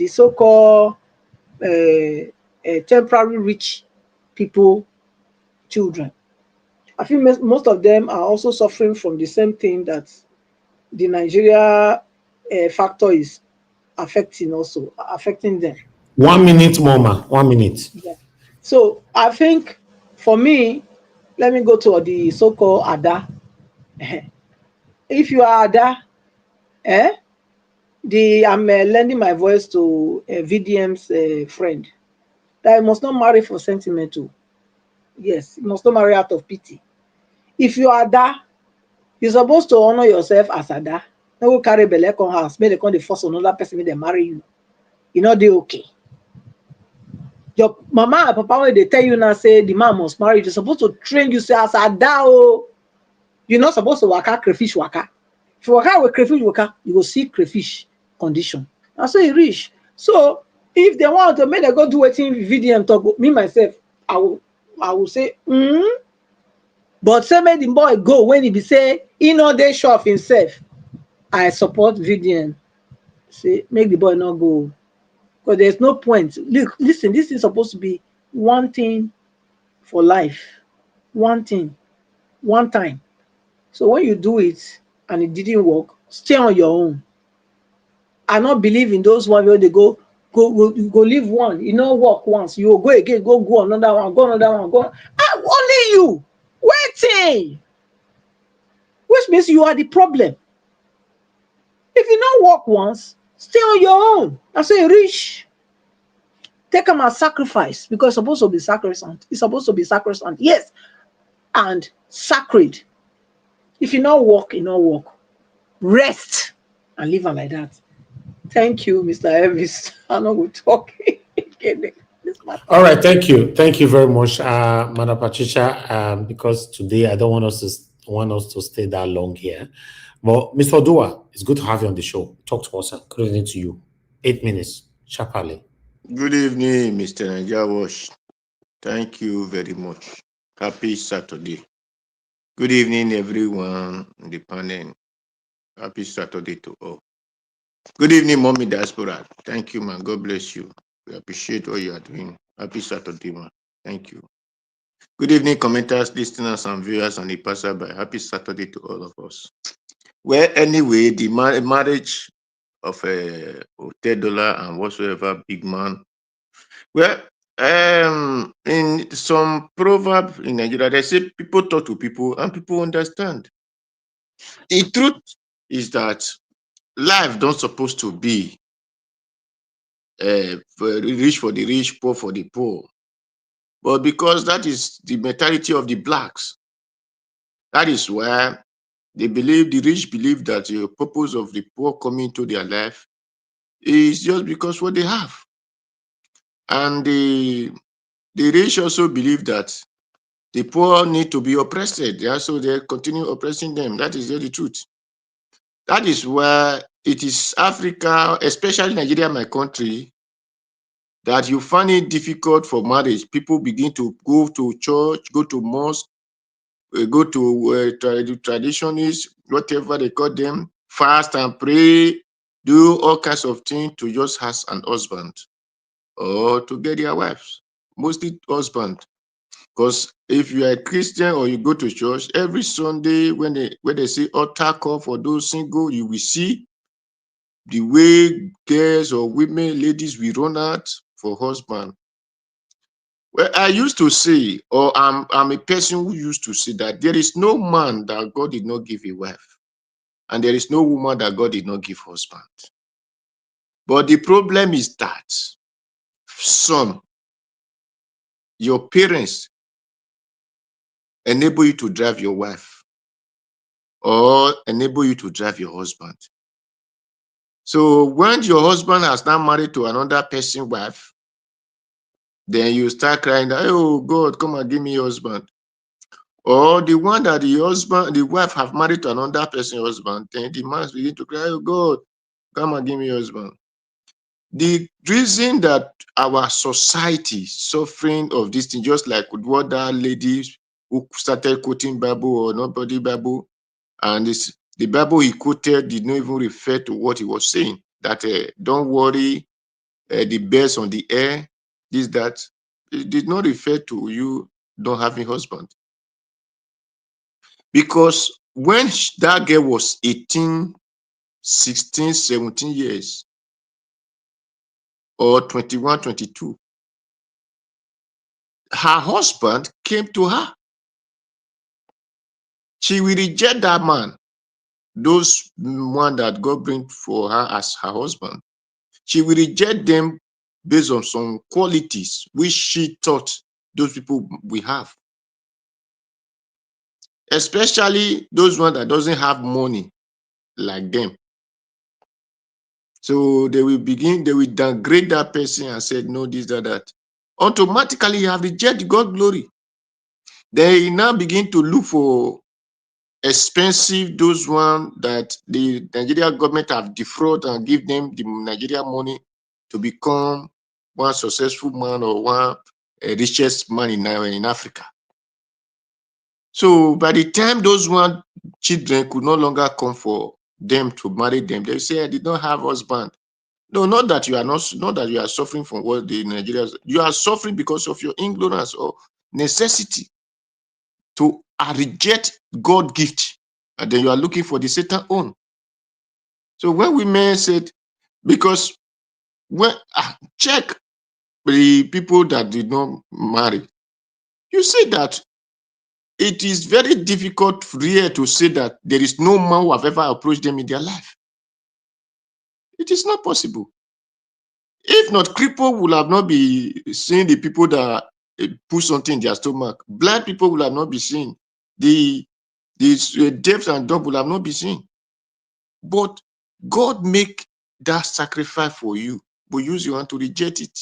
so-called temporary rich people, children, I feel most of them are also suffering from the same thing that the Nigeria factor is affecting them. 1 minute, Mama. 1 minute. Yeah. So I think for me, let me go to the so-called Ada. If you are Ada, I'm lending my voice to VDM's friend, that you must not marry for sentimental. Yes, you must not marry out of pity. If you are Ada, you're supposed to honor yourself as Ada. No go carry belle come house, make they come dey force another person, make they marry you. You know they okay. Your mama and papa, when they tell you now, say the man must marry, you're supposed to train you, say as Ada, oh. You're not supposed to waka crayfish waka. If you waka with crayfish waka, you will see crayfish condition. And so you reach. So if they want to make them go do wetin VDM talk, me myself, I will say, but say make the boy go when he be say He no dey sure of himself. I support VDN. Say make the boy not go, because there's no point. Look, listen, this is supposed to be one thing for life, one thing, one time. So when you do it and it didn't work, stay on your own. I not believe in those ones where they go leave one, you know, work once, you go again, go another one, go another one, go. Ah, only you waiting, which means you are the problem. If you not work once, stay on your own. I say reach. Take them as sacrifice, because it's supposed to be sacrosanct. It's supposed to be sacrosanct, yes, and sacred. If you not work, you not work. Rest and live on like that. Thank you, Mr. Elvis. I'm not going to talk again. This matter. All right, thank you very much, Madam Patricia. Because today I don't want us to stay that long here. But Mr. Odua, it's good to have you on the show. Talk to us. Good evening to you. 8 minutes, sharply. Good evening, Mr. Najawash. Thank you very much. Happy Saturday. Good evening, everyone in the panel. Happy Saturday to all. Good evening, Mommy Diaspora. Thank you, man. God bless you. We appreciate what you are doing. Happy Saturday, man. Thank you. Good evening, commenters, listeners, and viewers on the passerby. Happy Saturday to all of us. Well, anyway, the marriage of Otedola and whatsoever big man. Well, in some proverb in Nigeria, they say people talk to people and people understand. The truth is that life don't supposed to be rich for the rich, poor for the poor. But because that is the mentality of the blacks, that is why they believe, the rich believe that the purpose of the poor coming to their life is just because what they have. And the rich also believe that the poor need to be oppressed. Yeah, so they continue oppressing them. That is the truth. That is why it is Africa, especially Nigeria, my country, that you find it difficult for marriage. People begin to go to church, go to mosque, go to traditionists, whatever they call them, fast and pray, do all kinds of things to just have an husband or to get their wives, mostly husband. Because if you are a Christian or you go to church, every Sunday when they say altar call for those single, you will see the way girls or women, ladies will run out for husband. Well, I used to say, or I'm a person who used to say that there is no man that God did not give a wife, and there is no woman that God did not give husband. But the problem is that some, your parents enable you to drive your wife or enable you to drive your husband. So when your husband has now married to another person's wife, then you start crying that, oh God, come and give me your husband. Or the one that the wife have married to another person's husband, then the man begin to cry, oh God, come and give me your husband. The reason that our society suffering of this thing, just like what that lady who started quoting Bible or nobody Bible, and the Bible he quoted did not even refer to what he was saying, that don't worry, the birds on the air, this, that. It did not refer to you don't having husband. Because when that girl was 18, 16, 17 years, or 21, 22, her husband came to her. She will reject that man, those one that God bring for her as her husband. She will reject them based on some qualities which she thought those people will have. Especially those ones that doesn't have money like them. So they will downgrade that person and say, no, this, that. Automatically, you have rejected God's glory. They now begin to look for expensive, those ones that the Nigerian government have defrauded and give them the Nigerian money to become one successful man or one richest man in Africa. So by the time those one children could no longer come for them to marry them, they say, I did not have husband. No, not that you are not that you are suffering from what the Nigerians, you are suffering because of your ignorance or necessity to reject God gift, and then you are looking for the Satan own. So when women said, because when check the people that did not marry, you see that it is very difficult here to say that there is no man who have ever approached them in their life. It is not possible. If not, cripple will have not be seeing the people that put something in their stomach. Blind people will have not be seen. The deaf and dumb will have not be seen. But God make that sacrifice for you, but you want to reject it.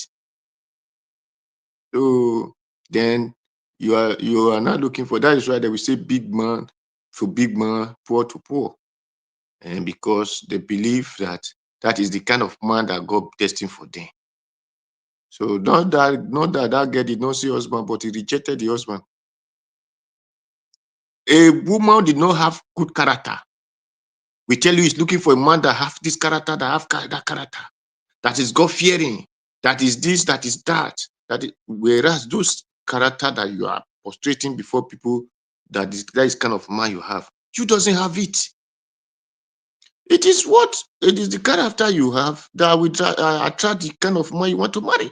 So then you are not looking for that. Is why they will say big man for big man, poor to poor, and because they believe that that is the kind of man that God destined for them. So not that that girl did not see husband, but he rejected the husband. A woman did not have good character. We tell you he's looking for a man that have this character, that have that character, that is God fearing, that is this, that is that. Whereas those character that you are prostrating before people, that is kind of man you have, you doesn't have it. It is the character you have that will attract the kind of man you want to marry.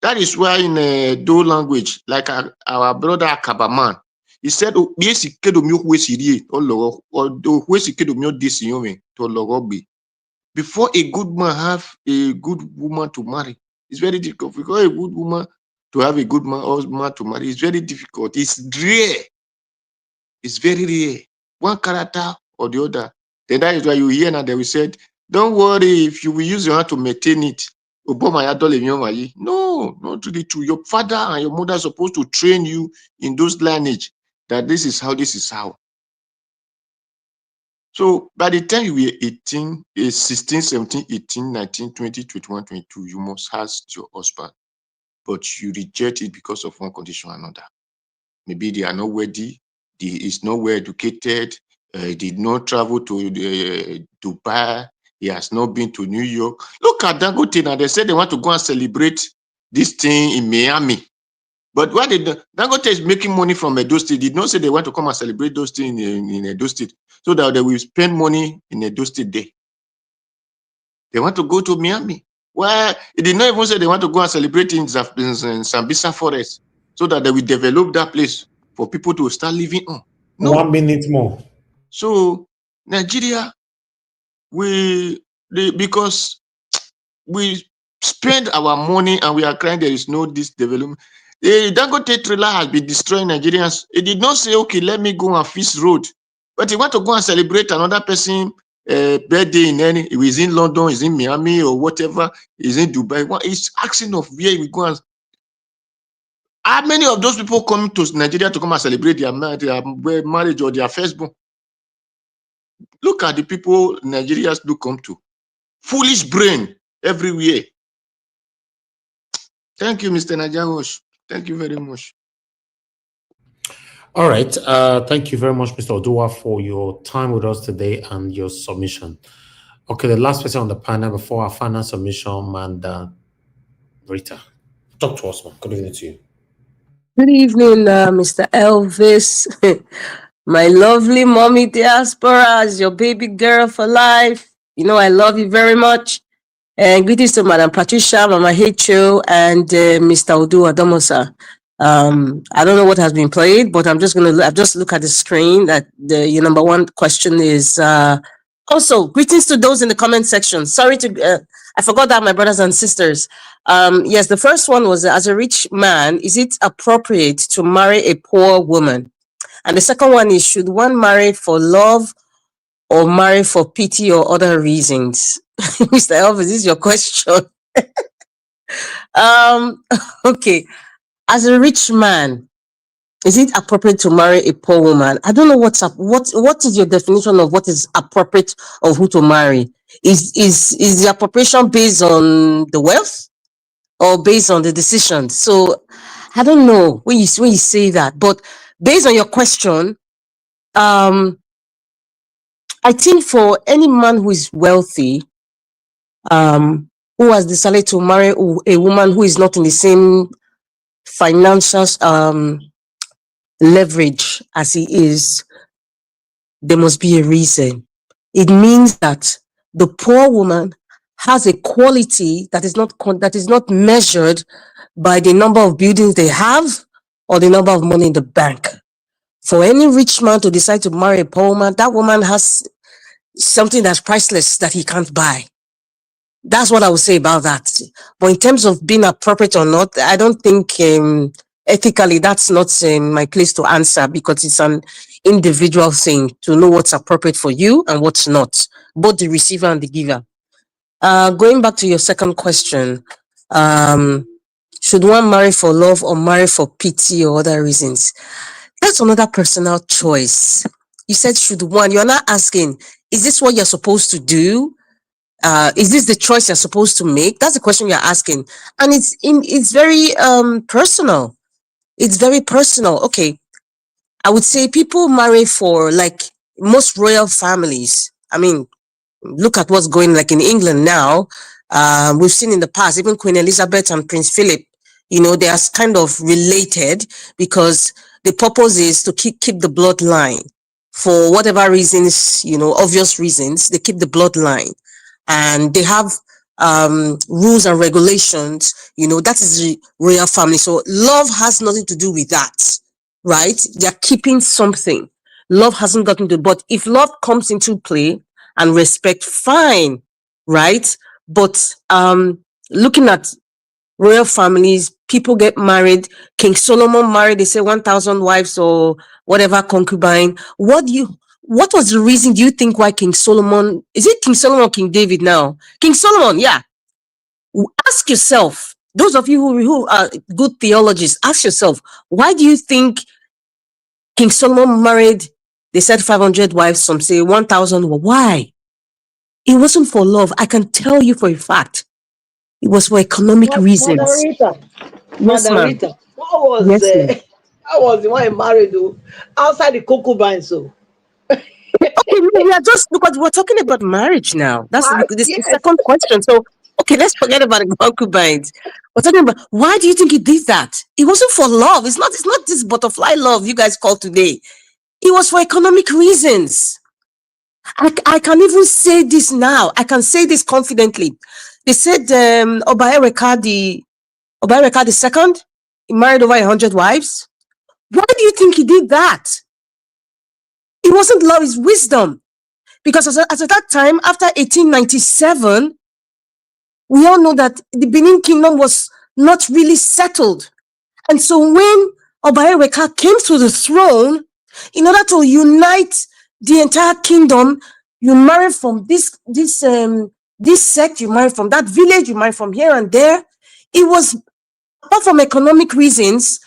That is why in Do language, like our brother Kabaman, he said, before a good man have a good woman to marry, it's very difficult. Because a good woman to have a good man or man to marry is very difficult. It's rare. It's very rare. One character or the other. Then that is why you hear now that we said, don't worry if you will use your hand to maintain it. No, not really true. Your father and your mother are supposed to train you in those lineage that this is how, this is how. So by the time you were 18, 16, 17, 18, 19, 20, 21, 22, you must have your husband. But you reject it because of one condition or another. Maybe they are not ready, he is not well educated, he did not travel to Dubai, he has not been to New York. Look at Dangote now, they said they want to go and celebrate this thing in Miami. But why did Dangote is making money from Edo State? Did not say they want to come and celebrate those things in Edo State, so that they will spend money in Edo State there. They want to go to Miami. Well, it did not even say they want to go and celebrate in Sambisa Forest, so that they will develop that place for people to start living on. No. 1 minute more. So Nigeria, because we spend our money and we are crying there is no this development. The Dangote trailer has been destroying Nigerians. It did not say, okay, let me go and fix road. But he want to go and celebrate another person birthday he's in London, he's in Miami or whatever, he's in Dubai. He's asking of where we go. How many of those people coming to Nigeria to come and celebrate their marriage or their firstborn? Look at the people Nigerians do come to. Foolish brain everywhere. Thank you, Mr. Najawosh. Thank you very much. All right. Thank you very much, Mr. Odua, for your time with us today and your submission. Okay, the last person on the panel before our final submission, Manda Rita. Talk to us, man. Good evening to you. Good evening, Mr. Elvis. My lovely mommy diaspora is your baby girl for life. You know I love you very much. And greetings to Madam Patricia, Mama Hecho, and Mr. Odua Domosa. I don't know what has been played, but I've just look at the screen that your number one question is also greetings to those in the comment section. Sorry to I forgot that, my brothers and sisters. Yes, the first one was, as a rich man, is it appropriate to marry a poor woman? And the second one is, should one marry for love or marry for pity or other reasons? Mr. Elvis, this is your question. Okay. As a rich man, is it appropriate to marry a poor woman? I don't know what is your definition of what is appropriate of who to marry? Is the appropriation based on the wealth or based on the decision? So I don't know when you say that, but based on your question, I think for any man who is wealthy, who has decided to marry a woman who is not in the same financial leverage as he is, there must be a reason. It means that the poor woman has a quality that is not measured by the number of buildings they have or the number of money in the bank. For any rich man to decide to marry a poor woman, that woman has something that's priceless that he can't buy. That's what I would say about that. But in terms of being appropriate or not, I don't think ethically that's not my place to answer, because it's an individual thing to know what's appropriate for you and what's not, both the receiver and the giver. Going back to your second question, should one marry for love or marry for pity or other reasons? That's another personal choice. You said should one. You're not asking, is this what you're supposed to do? Is this the choice you're supposed to make? That's the question you're asking. And it's very personal. It's very personal. Okay. I would say people marry for, like most royal families. I mean, look at what's going like in England now. We've seen in the past, even Queen Elizabeth and Prince Philip, they are kind of related, because the purpose is to keep the bloodline. For whatever reasons, obvious reasons, they keep the bloodline. And they have rules and regulations, that is the royal family. So love has nothing to do with that, right? They're keeping something. Love hasn't gotten to, but if love comes into play and respect, fine, right? But looking at royal families, people get married. King Solomon married, they say 1,000 wives or whatever, concubine. What was the reason, do you think, why King Solomon, is it King Solomon or King David now? King Solomon, yeah. Ask yourself, those of you who are good theologists, ask yourself, why do you think King Solomon married, they said 500 wives, some say 1,000? Why? It wasn't for love. I can tell you for a fact. It was for economic reasons. Yes, ma'am. That was Yes, ma'am. that was the one he married though, outside the concubine. So Okay, we are just, because we're talking about marriage now. That's the yes, second question. So, okay, let's forget about the concubines. We're talking about, why do you think he did that? It wasn't for love. It's not this butterfly love you guys call today. It was for economic reasons. I can even say this now. I can say this confidently. They said Obaereka the second, he married over 100 wives. Why do you think he did that? It wasn't love, it's wisdom. Because as at that time, after 1897, we all know that the Benin Kingdom was not really settled. And so when Obaereka came to the throne, in order to unite the entire kingdom, you marry from this sect, you marry from that village, you marry from here and there. It was, apart from economic reasons,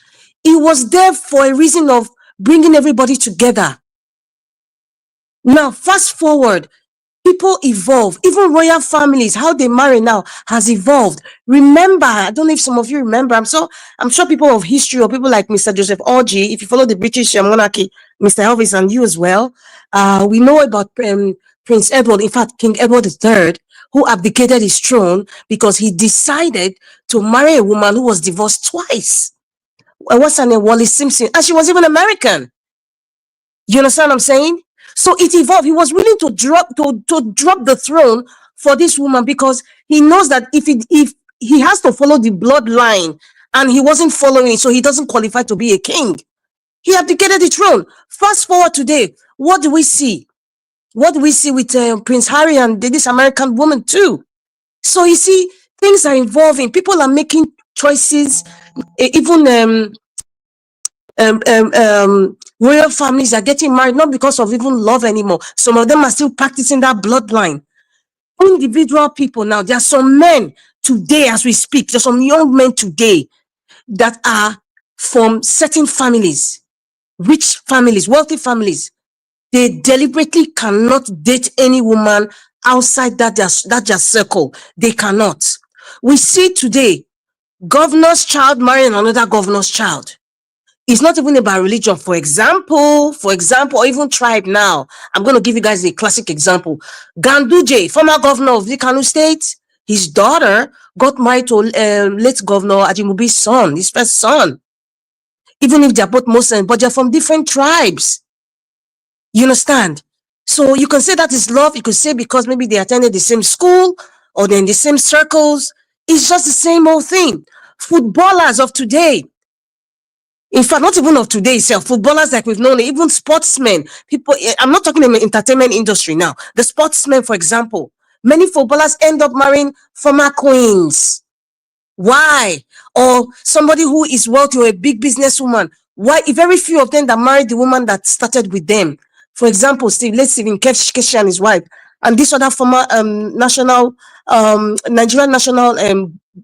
it was there for a reason of bringing everybody together. Now, fast forward, people evolve. Even royal families, how they marry now has evolved. Remember, I don't know if some of you remember, I'm sure people of history or people like Mr. Joseph Orji, if you follow the British monarchy, Mr. Elvis and you as well, we know about Prince Edward, in fact, King Edward III, who abdicated his throne because he decided to marry a woman who was divorced twice. What's her name? Wallis Simpson. And she was even American. You understand what I'm saying? So it evolved. He was willing to drop the throne for this woman because he knows that if he has to follow the bloodline and he wasn't following it, so he doesn't qualify to be a king. He abdicated the throne. Fast forward today, what do we see? What do we see with Prince Harry and this American woman too? So you see, things are evolving. People are making choices. Even royal families are getting married not because of even love anymore. Some of them are still practicing that bloodline. Individual people now, there are some men today as we speak, there's some young men today that are from certain families, rich families, wealthy families. They deliberately cannot date any woman outside that their circle. They cannot. We see today governor's child marrying another governor's child. It's not even about religion. For example, or even tribe now. I'm going to give you guys a classic example. Ganduje, former governor of the Kano State, his daughter got married to late Governor Ajimubi's son, his first son. Even if they're both Muslims, but they're from different tribes. You understand? So you can say that is love. You could say because maybe they attended the same school or they're in the same circles. It's just the same old thing. Footballers of today, in fact, not even of today itself, footballers like we've known, even sportsmen, people, I'm not talking in the entertainment industry now. The sportsmen, for example, many footballers end up marrying former queens. Why? Or somebody who is wealthy or a big businesswoman. Why? Very few of them that married the woman that started with them. For example, let's see, Keshi and his wife, and this other former national, Nigerian national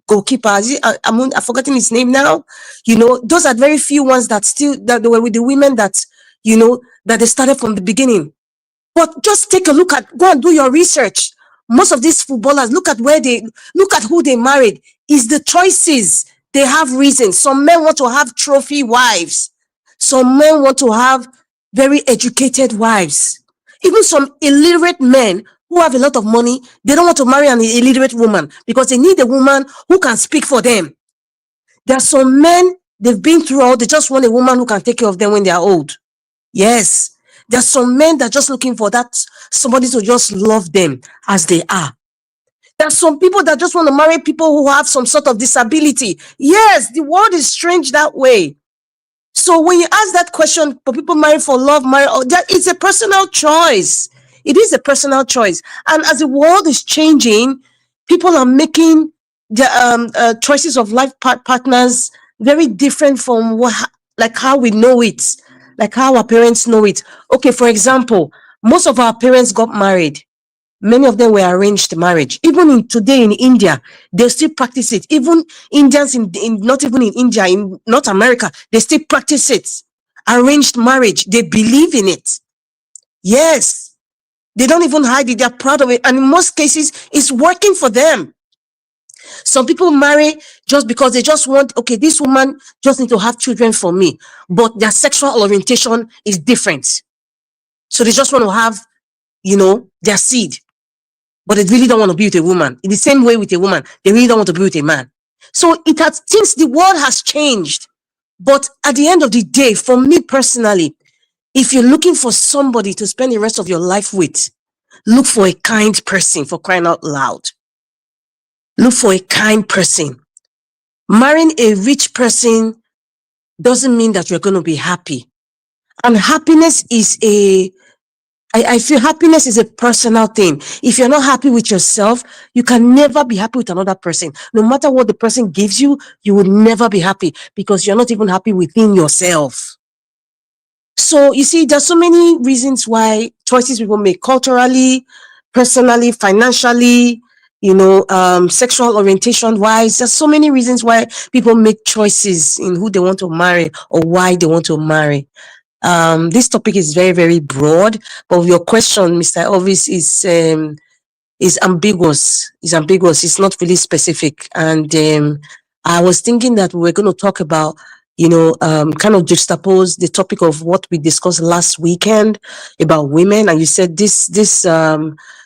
goalkeeper. I'm forgetting his name now. You know, those are very few ones that they were with the women that, you know, that they started from the beginning. But just take a look at, go and do your research. Most of these footballers, look at who they married. Is the choices. They have reasons. Some men want to have trophy wives. Some men want to have very educated wives. Even some illiterate men who have a lot of money, they don't want to marry an illiterate woman because they need a woman who can speak for them. There are some men, they've been through all, they just want a woman who can take care of them when they are old. Yes. There are some men that are just looking for that, somebody to just love them as they are. There are some people that just want to marry people who have some sort of disability. Yes, the world is strange that way. So when you ask that question, for people marry for love, it's a personal choice. It is a personal choice. And as the world is changing, people are making the choices of life partners very different from like how we know it, like how our parents know it. Okay, for example, most of our parents got married. Many of them were arranged marriage. Even today in India, they still practice it. Even Indians not even in India, in North America, they still practice it. Arranged marriage. They believe in it. Yes. They don't even hide it. They're proud of it. And in most cases, it's working for them. Some people marry just because they just want, okay, this woman just need to have children for me. But their sexual orientation is different. So they just want to have, you know, their seed. But they really don't want to be with a woman. In the same way with a woman, they really don't want to be with a man. So since the world has changed. But at the end of the day, for me personally, if you're looking for somebody to spend the rest of your life with, look for a kind person, for crying out loud. Look for a kind person. Marrying a rich person doesn't mean that you're going to be happy. And happiness is I feel happiness is a personal thing. If you're not happy with yourself, you can never be happy with another person. No matter what the person gives you, you will never be happy because you're not even happy within yourself. So you see, there's so many reasons why choices people make culturally, personally, financially, you know, sexual orientation wise. There's so many reasons why people make choices in who they want to marry or why they want to marry. This topic is very, very broad, but your question, Mr. Elvis, is ambiguous. It's ambiguous. It's not really specific. And I was thinking that we were going to talk about, you know, kind of juxtapose the topic of what we discussed last weekend about women. And you said this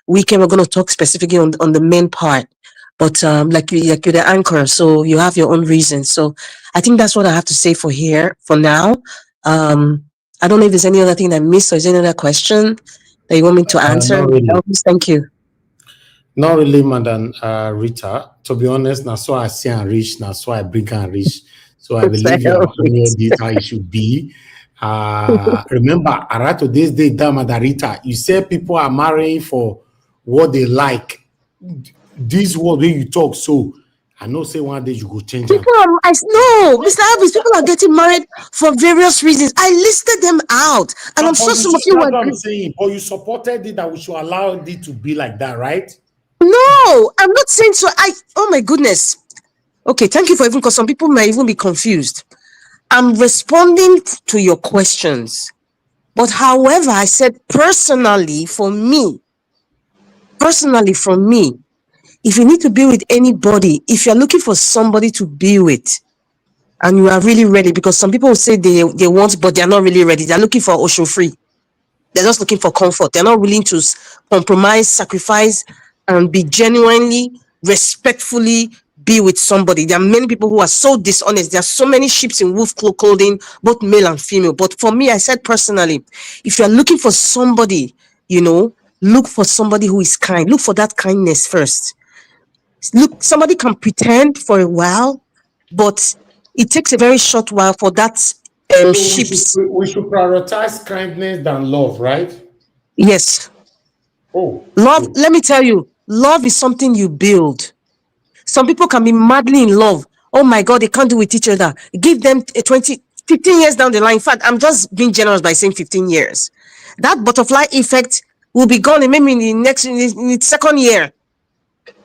weekend we're going to talk specifically on the men part. But like you're the anchor, so you have your own reasons. So I think that's what I have to say for now. I don't know if there's any other thing I missed or is there any other question that you want me to answer? Not really. Thank you. Not really, Madam Rita. To be honest, now so I see and reach, now so I bring and reach. So I believe you are where this how it should be. Remember, right to this day, Madam Rita, you say people are marrying for what they like. This word when you talk, so I know say one day you go change it. No, Mr. Elvis, people are getting married for various reasons. I listed them out, and I'm sure some of you were. I'm saying, but you supported it that we should allow it to be like that, right? No, I'm not saying so. Oh my goodness. Okay, thank you for even, because some people may even be confused. I'm responding to your questions, but however, I said personally for me, if you need to be with anybody, if you're looking for somebody to be with, and you are really ready, because some people will say they want, but they're not really ready. They're looking for ocean free. They're just looking for comfort. They're not willing to compromise, sacrifice, and be genuinely, respectfully be with somebody. There are many people who are so dishonest. There are so many sheeps in wolf clothing, both male and female. But for me, I said personally, if you're looking for somebody, look for somebody who is kind. Look for that kindness first. Look, somebody can pretend for a while, but it takes a very short while for that So sheeps. we should prioritize kindness than love, right? Yes. Oh, Love, good. let me tell you, love is something you build. Some people can be madly in love. Oh my God, they can't do with each other. Give them 15 years down the line. In fact, I'm just being generous by saying 15 years. That butterfly effect will be gone maybe in the second year.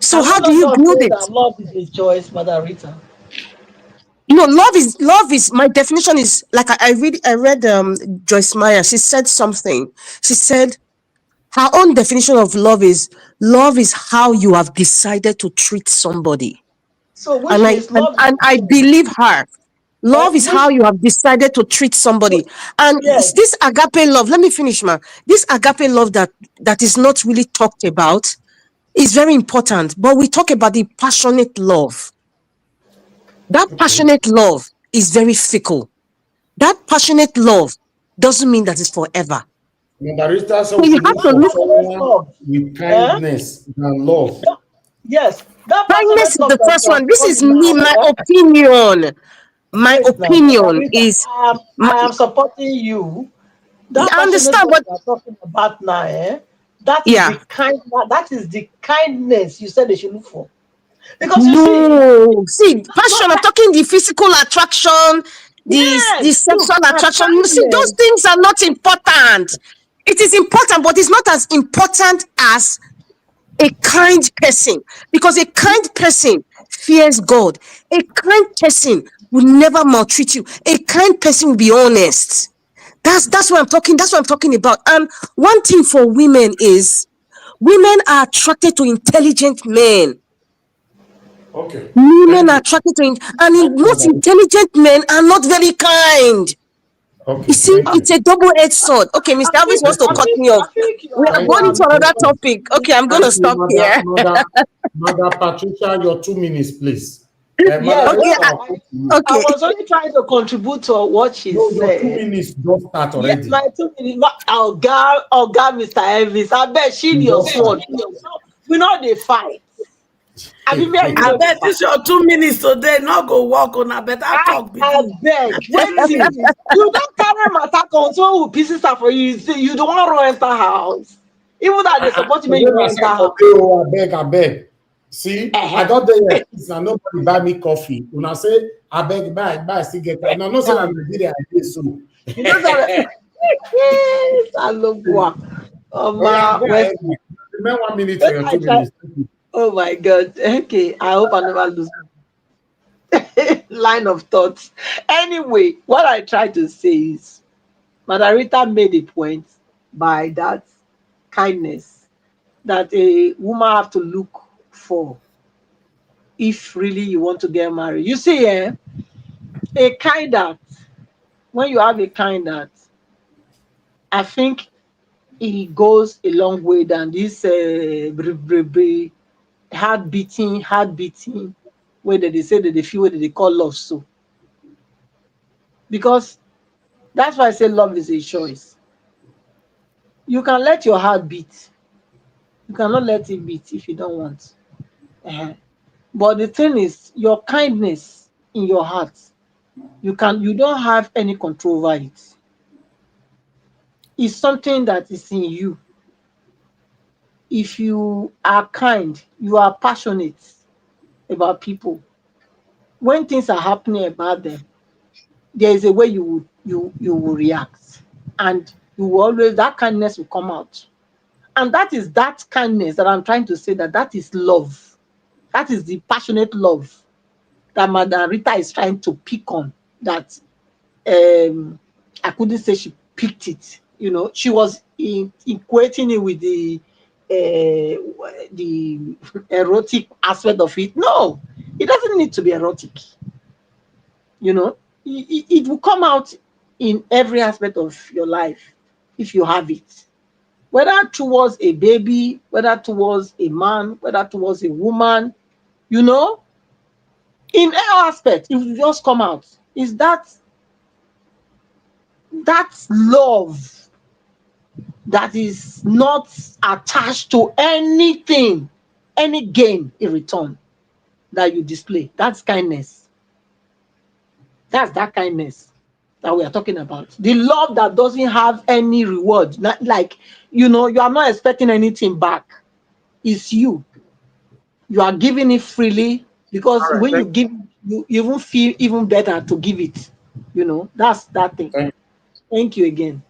So how do you build it? That love is a choice, Mother Rita. Love is my definition is like I read Joyce Meyer. She said something. She said her own definition of love is how you have decided to treat somebody. So which And means love I believe her. Love is which how you have decided to treat somebody. And yes. this agape love, let me finish, ma. This agape love that is not really talked about is very important. But we talk about the passionate love. That passionate love is very fickle. That passionate love doesn't mean that it's forever. Margarita, so So we you should have look to for look. someone with kindness than love. Yes, that Kindness passionate is love the that first you are one. This is calling me, now. my opinion. My Wait now, opinion Margarita, is, I am supporting you. That I passionate understand, love but you are talking about now, that is yeah. the kindness you said they should look for. Because you see, No, see, not passion. I'm that, talking the physical attraction, the yes, look, sexual and attraction. You see, those kindness. things are not important. It is important, but it's not as important as a kind person, because a kind person fears God. A kind person will never maltreat you. A kind person will be honest. That's what I'm talking. That's what I'm talking about. And one thing for women is women are attracted to intelligent men. Okay. Women Thank are you. attracted to and Thank you, most Margarita. intelligent men are not very kind. You Okay, see, thank you. it's a double-edged sword. Okay, Mr. Elvis wants Thank to you. cut me off. I think We are Thank going you. into Thank another you. topic. Okay, I'm going Thank to you, stop here. Mother Patricia, your 2 minutes, please. yes, Okay, Margarita, I'll put to you. I okay. was only trying to contribute to what she No, your two said. minutes don't start Yes, already. my 2 minutes. Oh God, Mr. Elvis. I bet shield You your don't start. sword. We know they fight. I mean, me and you I know they bet fight. this your 2 minutes today. Not go walk on. I better talk with I this. beg. Waiting. You don't carry matter control with pieces for you. You don't want to enter house. Even that they support you when you Forget don't enter myself for house. day, oh, I beg. See, I Eh-heh. don't dare here, since I nobody buy me coffee. When I say, I beg, buy, still get that. No, say that Nigeria, I did so. You know that. Yes, I love one. Oh, yeah, go West. ahead. Remember 1 minute for When your I 2 minutes. try. Oh my God. Okay. I hope I never lose line of thoughts. Anyway, what I try to say is Margarita made a point by that kindness that a woman have to look for if really you want to get married. You see, a kind heart, when you have a kind heart, I think it goes a long way than this heart beating, where they say that they feel what they call love. So, because that's why I say love is a choice. You can let your heart beat, you cannot let it beat if you don't want. Uh-huh. But the thing is, your kindness in your heart, you don't have any control over it. It's something that is in you. If you are kind, you are passionate about people. When things are happening about them, there is a way you will react, and you will always that kindness will come out. And that is that kindness that I'm trying to say that is love. That is the passionate love that Madam Rita is trying to pick on. That I couldn't say she picked it. She was equating it with the the erotic aspect of it. No, it doesn't need to be erotic. You know, it will come out in every aspect of your life if you have it. Whether towards a baby, whether towards a man, whether towards a woman, you know, in all aspects, it will just come out. Is that love that is not attached to anything, any gain in return that you display. That's kindness. That's that kindness that we are talking about. The love that doesn't have any reward, not like, you know, you are not expecting anything back. It's you. You are giving it freely because All right. when you give, you even feel even better to give it. You know, that's that thing. Thank you again.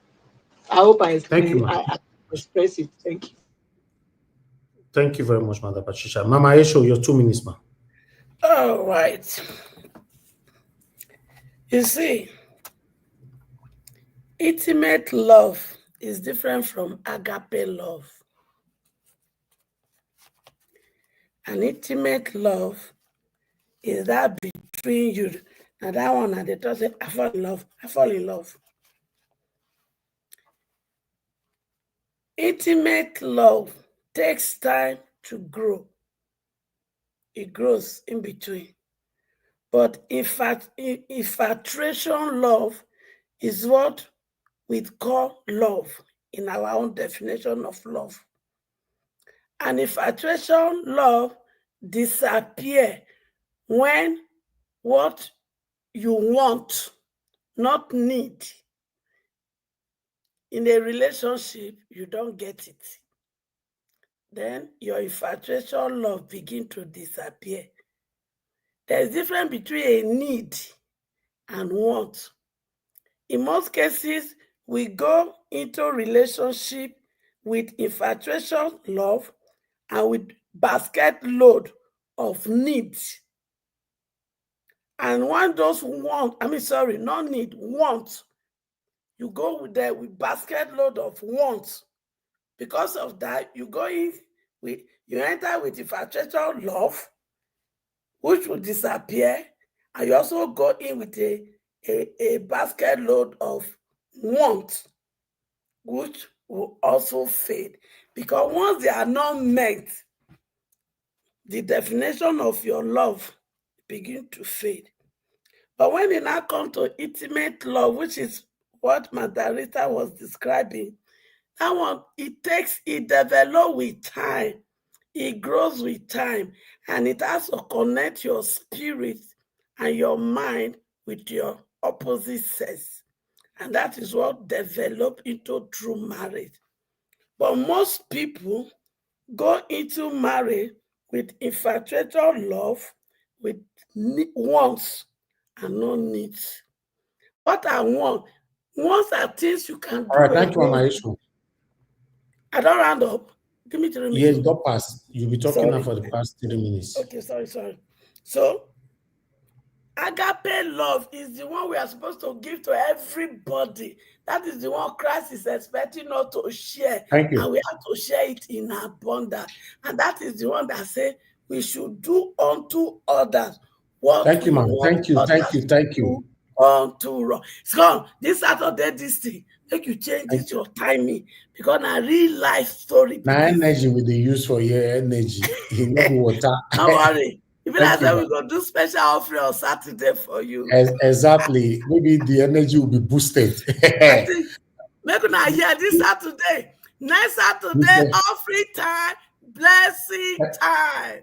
I hope I Thank you, explain. ma. I express it. Thank you. Thank you very much, Mother Patricia. Mama Esho, your 2 minutes, ma. All right. You see, intimate love is different from agape love. An intimate love is that between you. Now that one, they just say, I fall in love. I fall in love. Intimate love takes time to grow. It grows in between. But infatuation love is what we call love in our own definition of love. And infatuation love disappear when what you want, not need, in a relationship, you don't get it. Then your infatuation love begin to disappear. There's difference between a need and want. In most cases, we go into relationship with infatuation love and with basket load of needs. And when those want, not need, want, you go with there with basket load of wants. Because of that, you enter with infatuation love, which will disappear, and you also go in with a basket load of want, which will also fade. Because once they are not met, the definition of your love begin to fade. But when it now comes to intimate love, which is what Margarita was describing, that one, it develops with time, it grows with time, and it has to connect your spirit and your mind with your opposite sex. And that is what develops into true marriage. But most people go into marriage with infatuated love, with wants and no needs. What I want? Wants are things you can All do right. Thank you, Mama alone. Esho. I don't round up. Give me 3 minutes. Yes, don't pass. You'll be talking now Sorry. for the past 3 minutes. Okay, sorry. So, agape love is the one we are supposed to give to everybody. That is the one Christ is expecting us to share. Thank you. And we have to share it in abundance. And that is the one that says we should do unto others what Thank you, we ma'am. want Thank you. others Thank you. Thank to you. do unto us. So, this Saturday, this thing, make you change Thank this your timing. Because a real life story be Now, this. energy with the use for your energy. You know the water. Don't worry. Even I Thank you, said ma'am. we're going to do special offering on Saturday for you. Exactly. Maybe the energy will be boosted. I think make una hear this Saturday. Next Saturday, offering time, blessing time.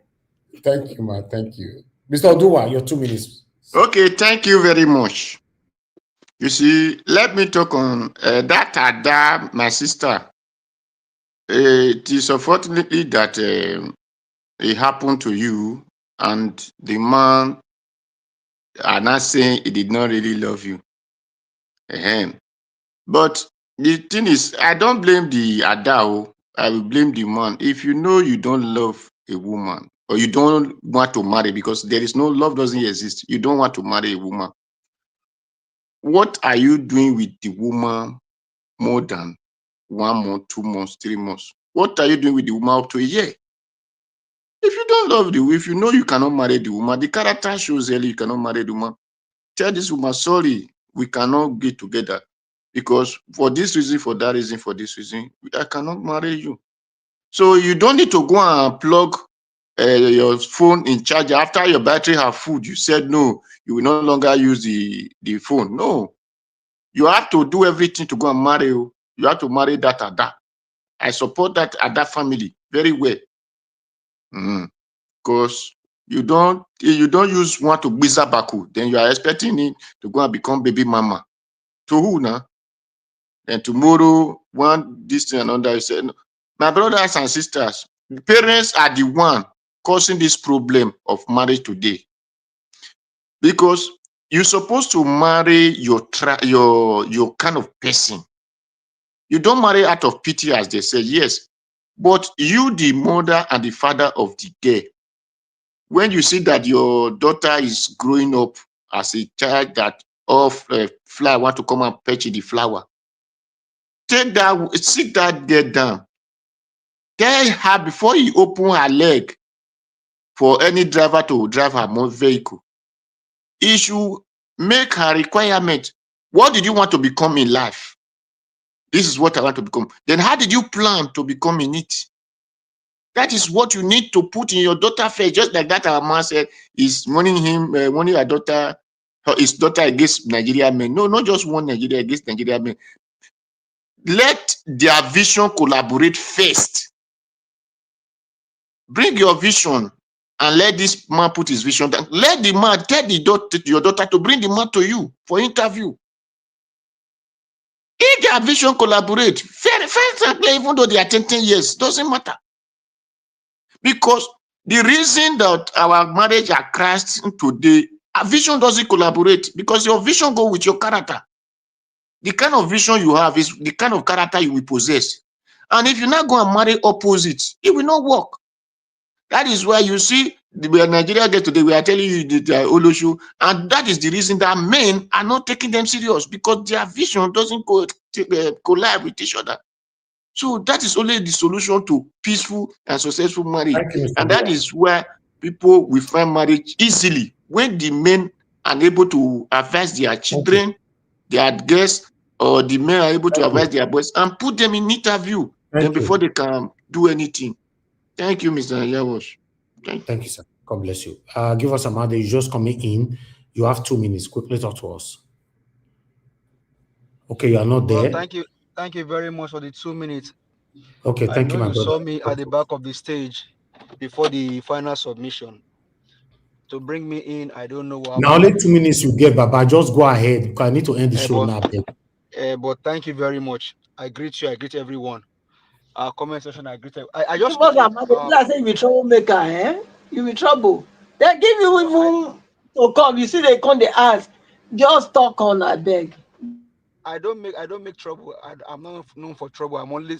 Thank you, man. Thank you. Mr. Oduwa, your 2 minutes. Okay, thank you very much. You see, let me talk on that Ada, my sister. It is unfortunately that it happened to you, and the man are not saying he did not really love you. But the thing is, I don't blame the Ada. I will blame the man. If you know you don't love a woman, or you don't want to marry, because there is no love doesn't exist, you don't want to marry a woman. What are you doing with the woman more than 1 month, 2 months, 3 months? What are you doing with the woman up to a year? If you don't love the woman, if you know you cannot marry the woman, the character shows early you cannot marry the woman. Tell this woman, sorry, we cannot get together because for this reason, for that reason, for this reason, I cannot marry you. So you don't need to go and plug your phone in charge after your battery have full. You said no, you will no longer use the phone. No, you have to do everything to go and marry you. You have to marry that Ada. I support that Ada family very well. Because you don't use one to Biza Baku, then you are expecting it to go and become baby mama. To who now? Then tomorrow, one, this thing and another, you say, no. My brothers and sisters, parents are the one causing this problem of marriage today. Because you're supposed to marry your kind of person. You don't marry out of pity, as they say, yes. But you, the mother and the father of the girl, when you see that your daughter is growing up as a child that flower want to come and fetch the flower, sit that girl down. Tell her before you open her leg for any driver to drive her motor vehicle, he should make her requirement. What did you want to become in life? This is what I want to become. Then how did you plan to become in it? That is what you need to put in your daughter face. Just like that our man said, is warning her daughter, his daughter against Nigerian men. No, not just one Nigeria against Nigerian men. Let their vision collaborate first. Bring your vision and let this man put his vision down. Let the man tell your daughter to bring the man to you for interview. If their vision collaborate, first and clear, even though they are 10 years, doesn't matter. Because the reason that our marriage are crashed today, our vision doesn't collaborate because your vision go with your character. The kind of vision you have is the kind of character you will possess. And if you not go and marry opposites, it will not work. That is why you see the Nigeria get today, we are telling you the Oloshu, and that is the reason that men are not taking them serious because their vision doesn't collide with each other. So that is only the solution to peaceful and successful marriage. And that is where people will find marriage easily when the men are able to advise their children, their guests, or the men are able to advise their boys and put them in interview then before they can do anything. Thank you, Mr. Yawosh. Thank you, sir. God bless you. Give us a minute. You just coming in. You have 2 minutes. Quickly talk to us. Okay, you are not there. Well, thank you very much for the 2 minutes. Okay, thank you, my you brother. saw me at the back of the stage before the final submission. To bring me in, I don't know what. Now only 2 minutes you get, Baba. Just go ahead. I need to end the show now. But thank you very much. I greet you. I greet everyone. Comment section. I greet. I You just. say you be troublemaker, eh? You be trouble. They give you even to come. You see, they come. They ask. Just talk on. I beg. I don't make trouble. I'm not known for trouble. I'm only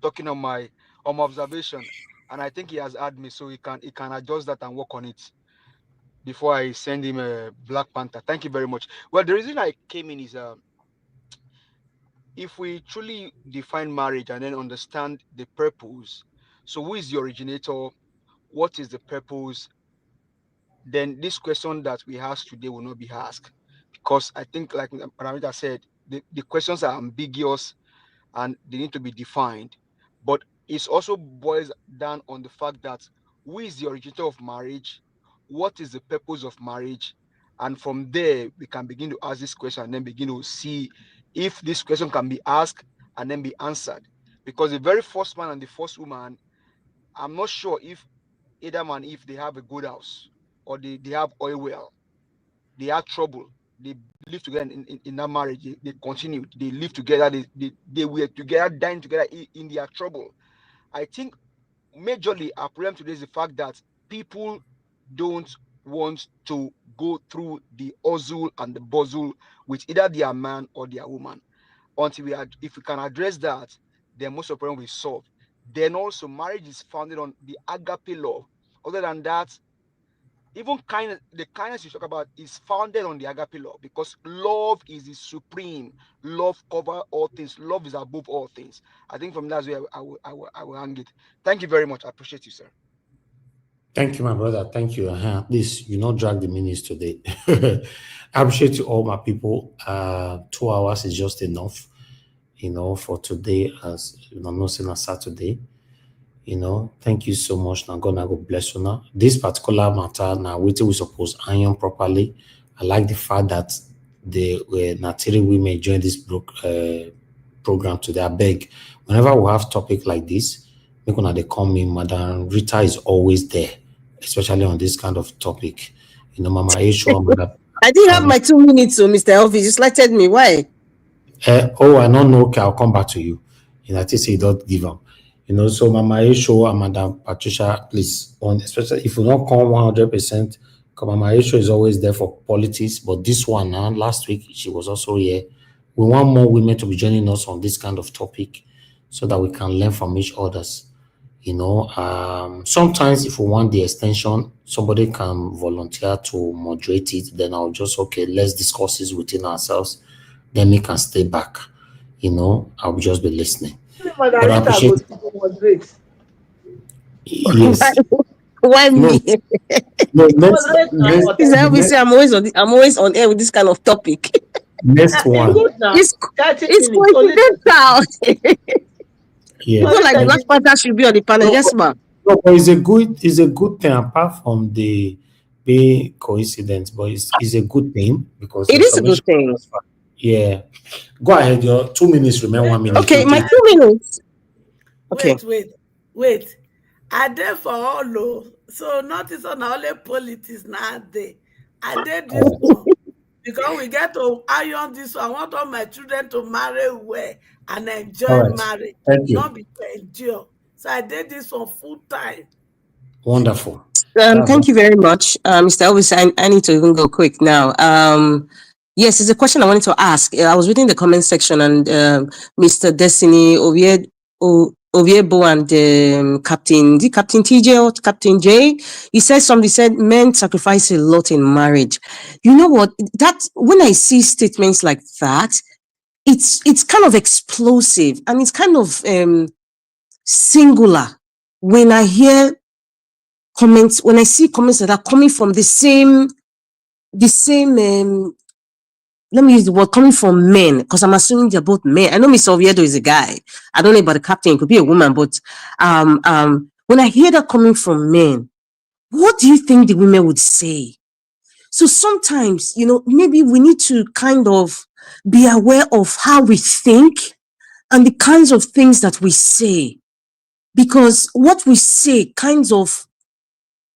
talking on my observation, and I think he has had me, so he can adjust that and work on it before I send him a Black Panther. Thank you very much. Well, the reason I came in is if we truly define marriage and then understand the purpose, so who is the originator, what is the purpose, then this question that we ask today will not be asked, because I think, like Paramita said, the questions are ambiguous and they need to be defined. But it also boils down on the fact that who is the originator of marriage, what is the purpose of marriage, and from there we can begin to ask this question and then begin to see if this question can be asked and then be answered. Because the very first man and the first woman, I'm not sure if Adam and Eve, they have a good house or they have oil well, they have trouble, they live together in that marriage, they continue, they live together, they were together, dying together in their trouble. I think majorly our problem today is the fact that people don't want to go through the hustle and the bustle with either their man or their woman. If we can address that, then most of the problem will be solved. Then also marriage is founded on the agape love. Other than that, Even the kindness you talk about is founded on the agape love, because love is the supreme. Love covers all things. Love is above all things. I think from that's where I will hang it. Thank you very much. I appreciate you, sir. Thank you, my brother. Thank you. Please, you not drag the minutes today. I appreciate you all, my people. 2 hours is just enough, for today, as no saying Saturday. Thank you so much. Now God, go bless you now. This particular matter, now waiting we suppose iron properly. I like the fact that the Natiri women join this program today. I beg, whenever we have topic like this, make una they call me. Madam Rita is always there, especially on this kind of topic. Mama Aisha, Madam. I didn't have my 2 minutes, so Mr. Elvis, you slighted me. Why? I don't know. Okay, I'll come back to you. I think say don't give them. So Mama Aisho and Madam Patricia, please, especially if you don't come 100%, because Mama Aisho is always there for politics. But this one now, last week, she was also here. We want more women to be joining us on this kind of topic so that we can learn from each others. Sometimes if we want the extension, somebody can volunteer to moderate it. Then I'll just, let's discuss this within ourselves. Then we can stay back. I'll just be listening. But I appreciate. Yes. Why me? No, next, I'm always on air with this kind of topic. Next one. It's coincidental. Yeah. People like Black Panther should be on the panel. Yes, ma'am. No, but it's a good thing apart from the being coincidence, but it's a good thing because it is a good thing. Yeah. Go ahead, your 2 minutes remain 1 minute. Okay, my 2 minutes. Okay. Wait. I there for all low. So notice on all the politics now there. I did this one. Because we get to iron this one. I want all my children to marry well and enjoy marriage. Thank you. Not be to endure. So I did this one full time. Wonderful. Thank you very much, Mr. Elvis. I need to even go quick now. Yes, it's a question I wanted to ask. I was reading the comment section and Mr. Destiny Oviebo and Captain TJ or Captain J, he said something. He said men sacrifice a lot in marriage. You know what? That when I see statements like that, it's kind of explosive and it's kind of singular. When I hear comments, when I see comments that are coming from the same let me use the word coming from men, because I'm assuming they're both men. I know Mr. Oviedo is a guy. I don't know about the captain, it could be a woman, but when I hear that coming from men, what do you think the women would say? So sometimes, maybe we need to kind of be aware of how we think and the kinds of things that we say, because what we say kind of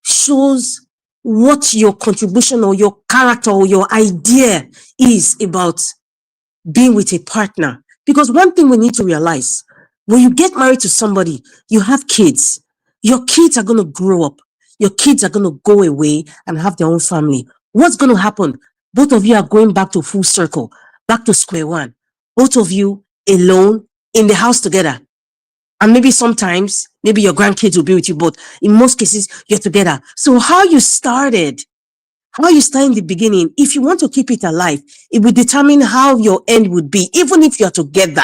shows what your contribution or your character or your idea is about being with a partner. Because one thing we need to realize, when you get married to somebody, you have kids. Your kids are going to grow up. Your kids are going to go away and have their own family. What's going to happen? Both of you are going back to full circle, back to square one. Both of you alone in the house together. And maybe sometimes, maybe your grandkids will be with you, but in most cases, you're together. So how you started in the beginning, if you want to keep it alive, it will determine how your end would be, even if you're together,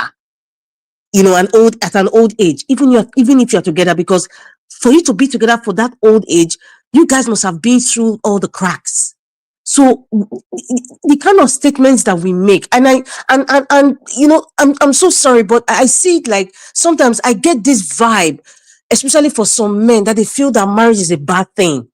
at an old age, even if you're together, because for you to be together for that old age, you guys must have been through all the cracks. So the kind of statements that we make, and I'm so sorry, but I see it like sometimes I get this vibe, especially for some men, that they feel that marriage is a bad thing.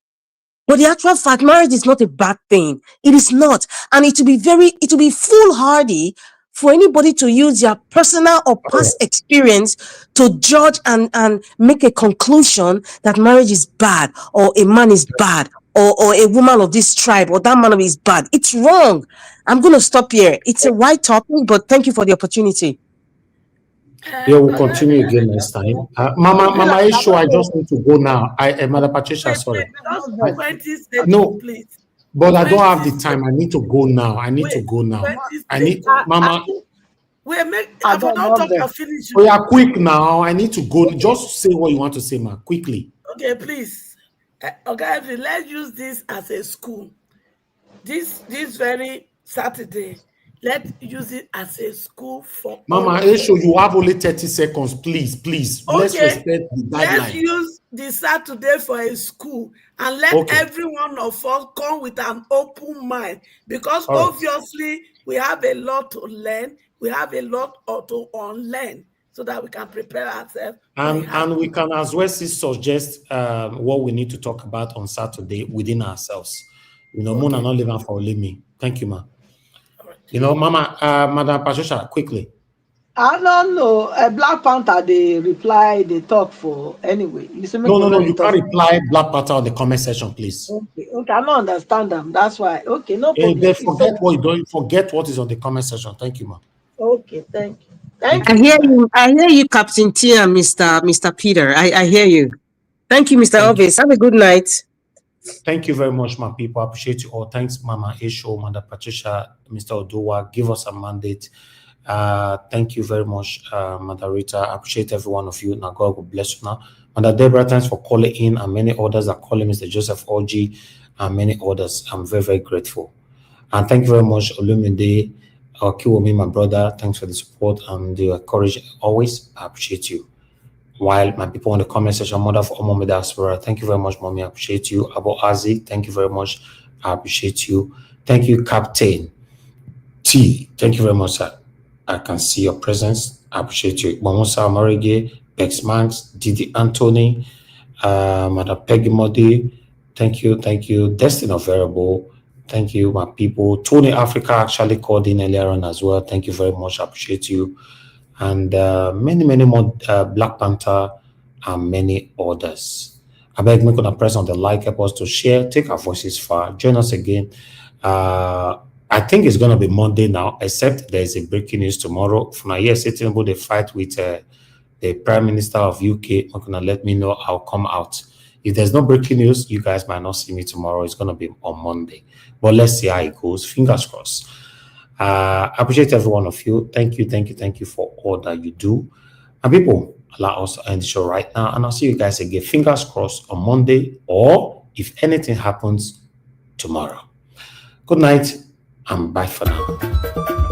But the actual fact, marriage is not a bad thing. It is not. And it will be foolhardy for anybody to use their personal or past experience to judge and make a conclusion that marriage is bad, or a man is bad, or a woman of this tribe, or that man is bad. It's wrong. I'm going to stop here. It's a wide topic, but thank you for the opportunity. Yeah, we'll continue again next time. Mama Isho, I just need to go now. Mother Patricia, sorry. No, but I don't have the time. I need to go now. I need Mama. I don't talk and finish. Oh, yeah, quick now. I need to go. Just say what you want to say, ma. Quickly. Okay, please. Okay, let's use this as a school. This very Saturday, let's use it as a school for all Mama of us. Esho, you have only 30 seconds. Please. Let's Okay, respect the let's guideline. use the Saturday for a school and let Okay. every one of us come with an open mind, because All right. obviously we have a lot to learn, we have a lot to unlearn, so that we can prepare ourselves for a hard. And we can as well suggest what we need to talk about on Saturday within ourselves. Mona Okay. not living for me. Thank you, ma. All right. Mama, Madam Patricia, quickly. I don't know. Black Panther, they reply, they talk for anyway. You see, make No, we you talk. can't reply Black Panther on the comment section, please. Okay, I don't understand them. That's why. Okay, no problem. They forget what you don't forget what is on the comment section. Thank you, ma. Okay, thank you. Thank I you. hear you. I hear you, Captain Tia, Mr. Peter. I hear you. Thank you, Mr. Elvis. Have a good night. Thank you very much, my people. I appreciate you all. Thanks, Mama Esho, Mother Patricia, Mr. Odowa. Give us a mandate. Thank you very much, Mother Rita. I appreciate every one of you. Now, God will bless you now. Mother Deborah, thanks for calling in, and many others are calling, Mr. Joseph Oji, and many others. I'm very, very grateful. And thank you very much, Olumide, Kiwomi, my brother. Thanks for the support and the courage always. I appreciate you. While my people in the comment section, Mother for Mommy Diaspora, thank you very much, Mommy. I appreciate you. Abu Azi, thank you very much. I appreciate you. Thank you, Captain T. Thank you very much, sir. I can see your presence. I appreciate you. Mamusa Marige, Bex Manx, Didi Anthony, Madam Peggy Modi. Thank you. Destiny of Variable. Thank you, my people. Tony Africa actually called in earlier on as well. Thank you very much. I appreciate you. And many more Black Panther and many others. I beg me to press on the like, help us to share, take our voices far. Join us again. I think it's going to be Monday now, except there is a breaking news tomorrow. From here, sitting about the fight with the Prime Minister of UK. I'm going to let me know. I'll come out. If there's no breaking news, you guys might not see me tomorrow. It's going to be on Monday. But let's see how it goes. Fingers crossed. I appreciate every one of you. Thank you for all that you do. And people, allow us to end the show right now. And I'll see you guys again. Fingers crossed on Monday, or if anything happens, tomorrow. Good night and bye for now.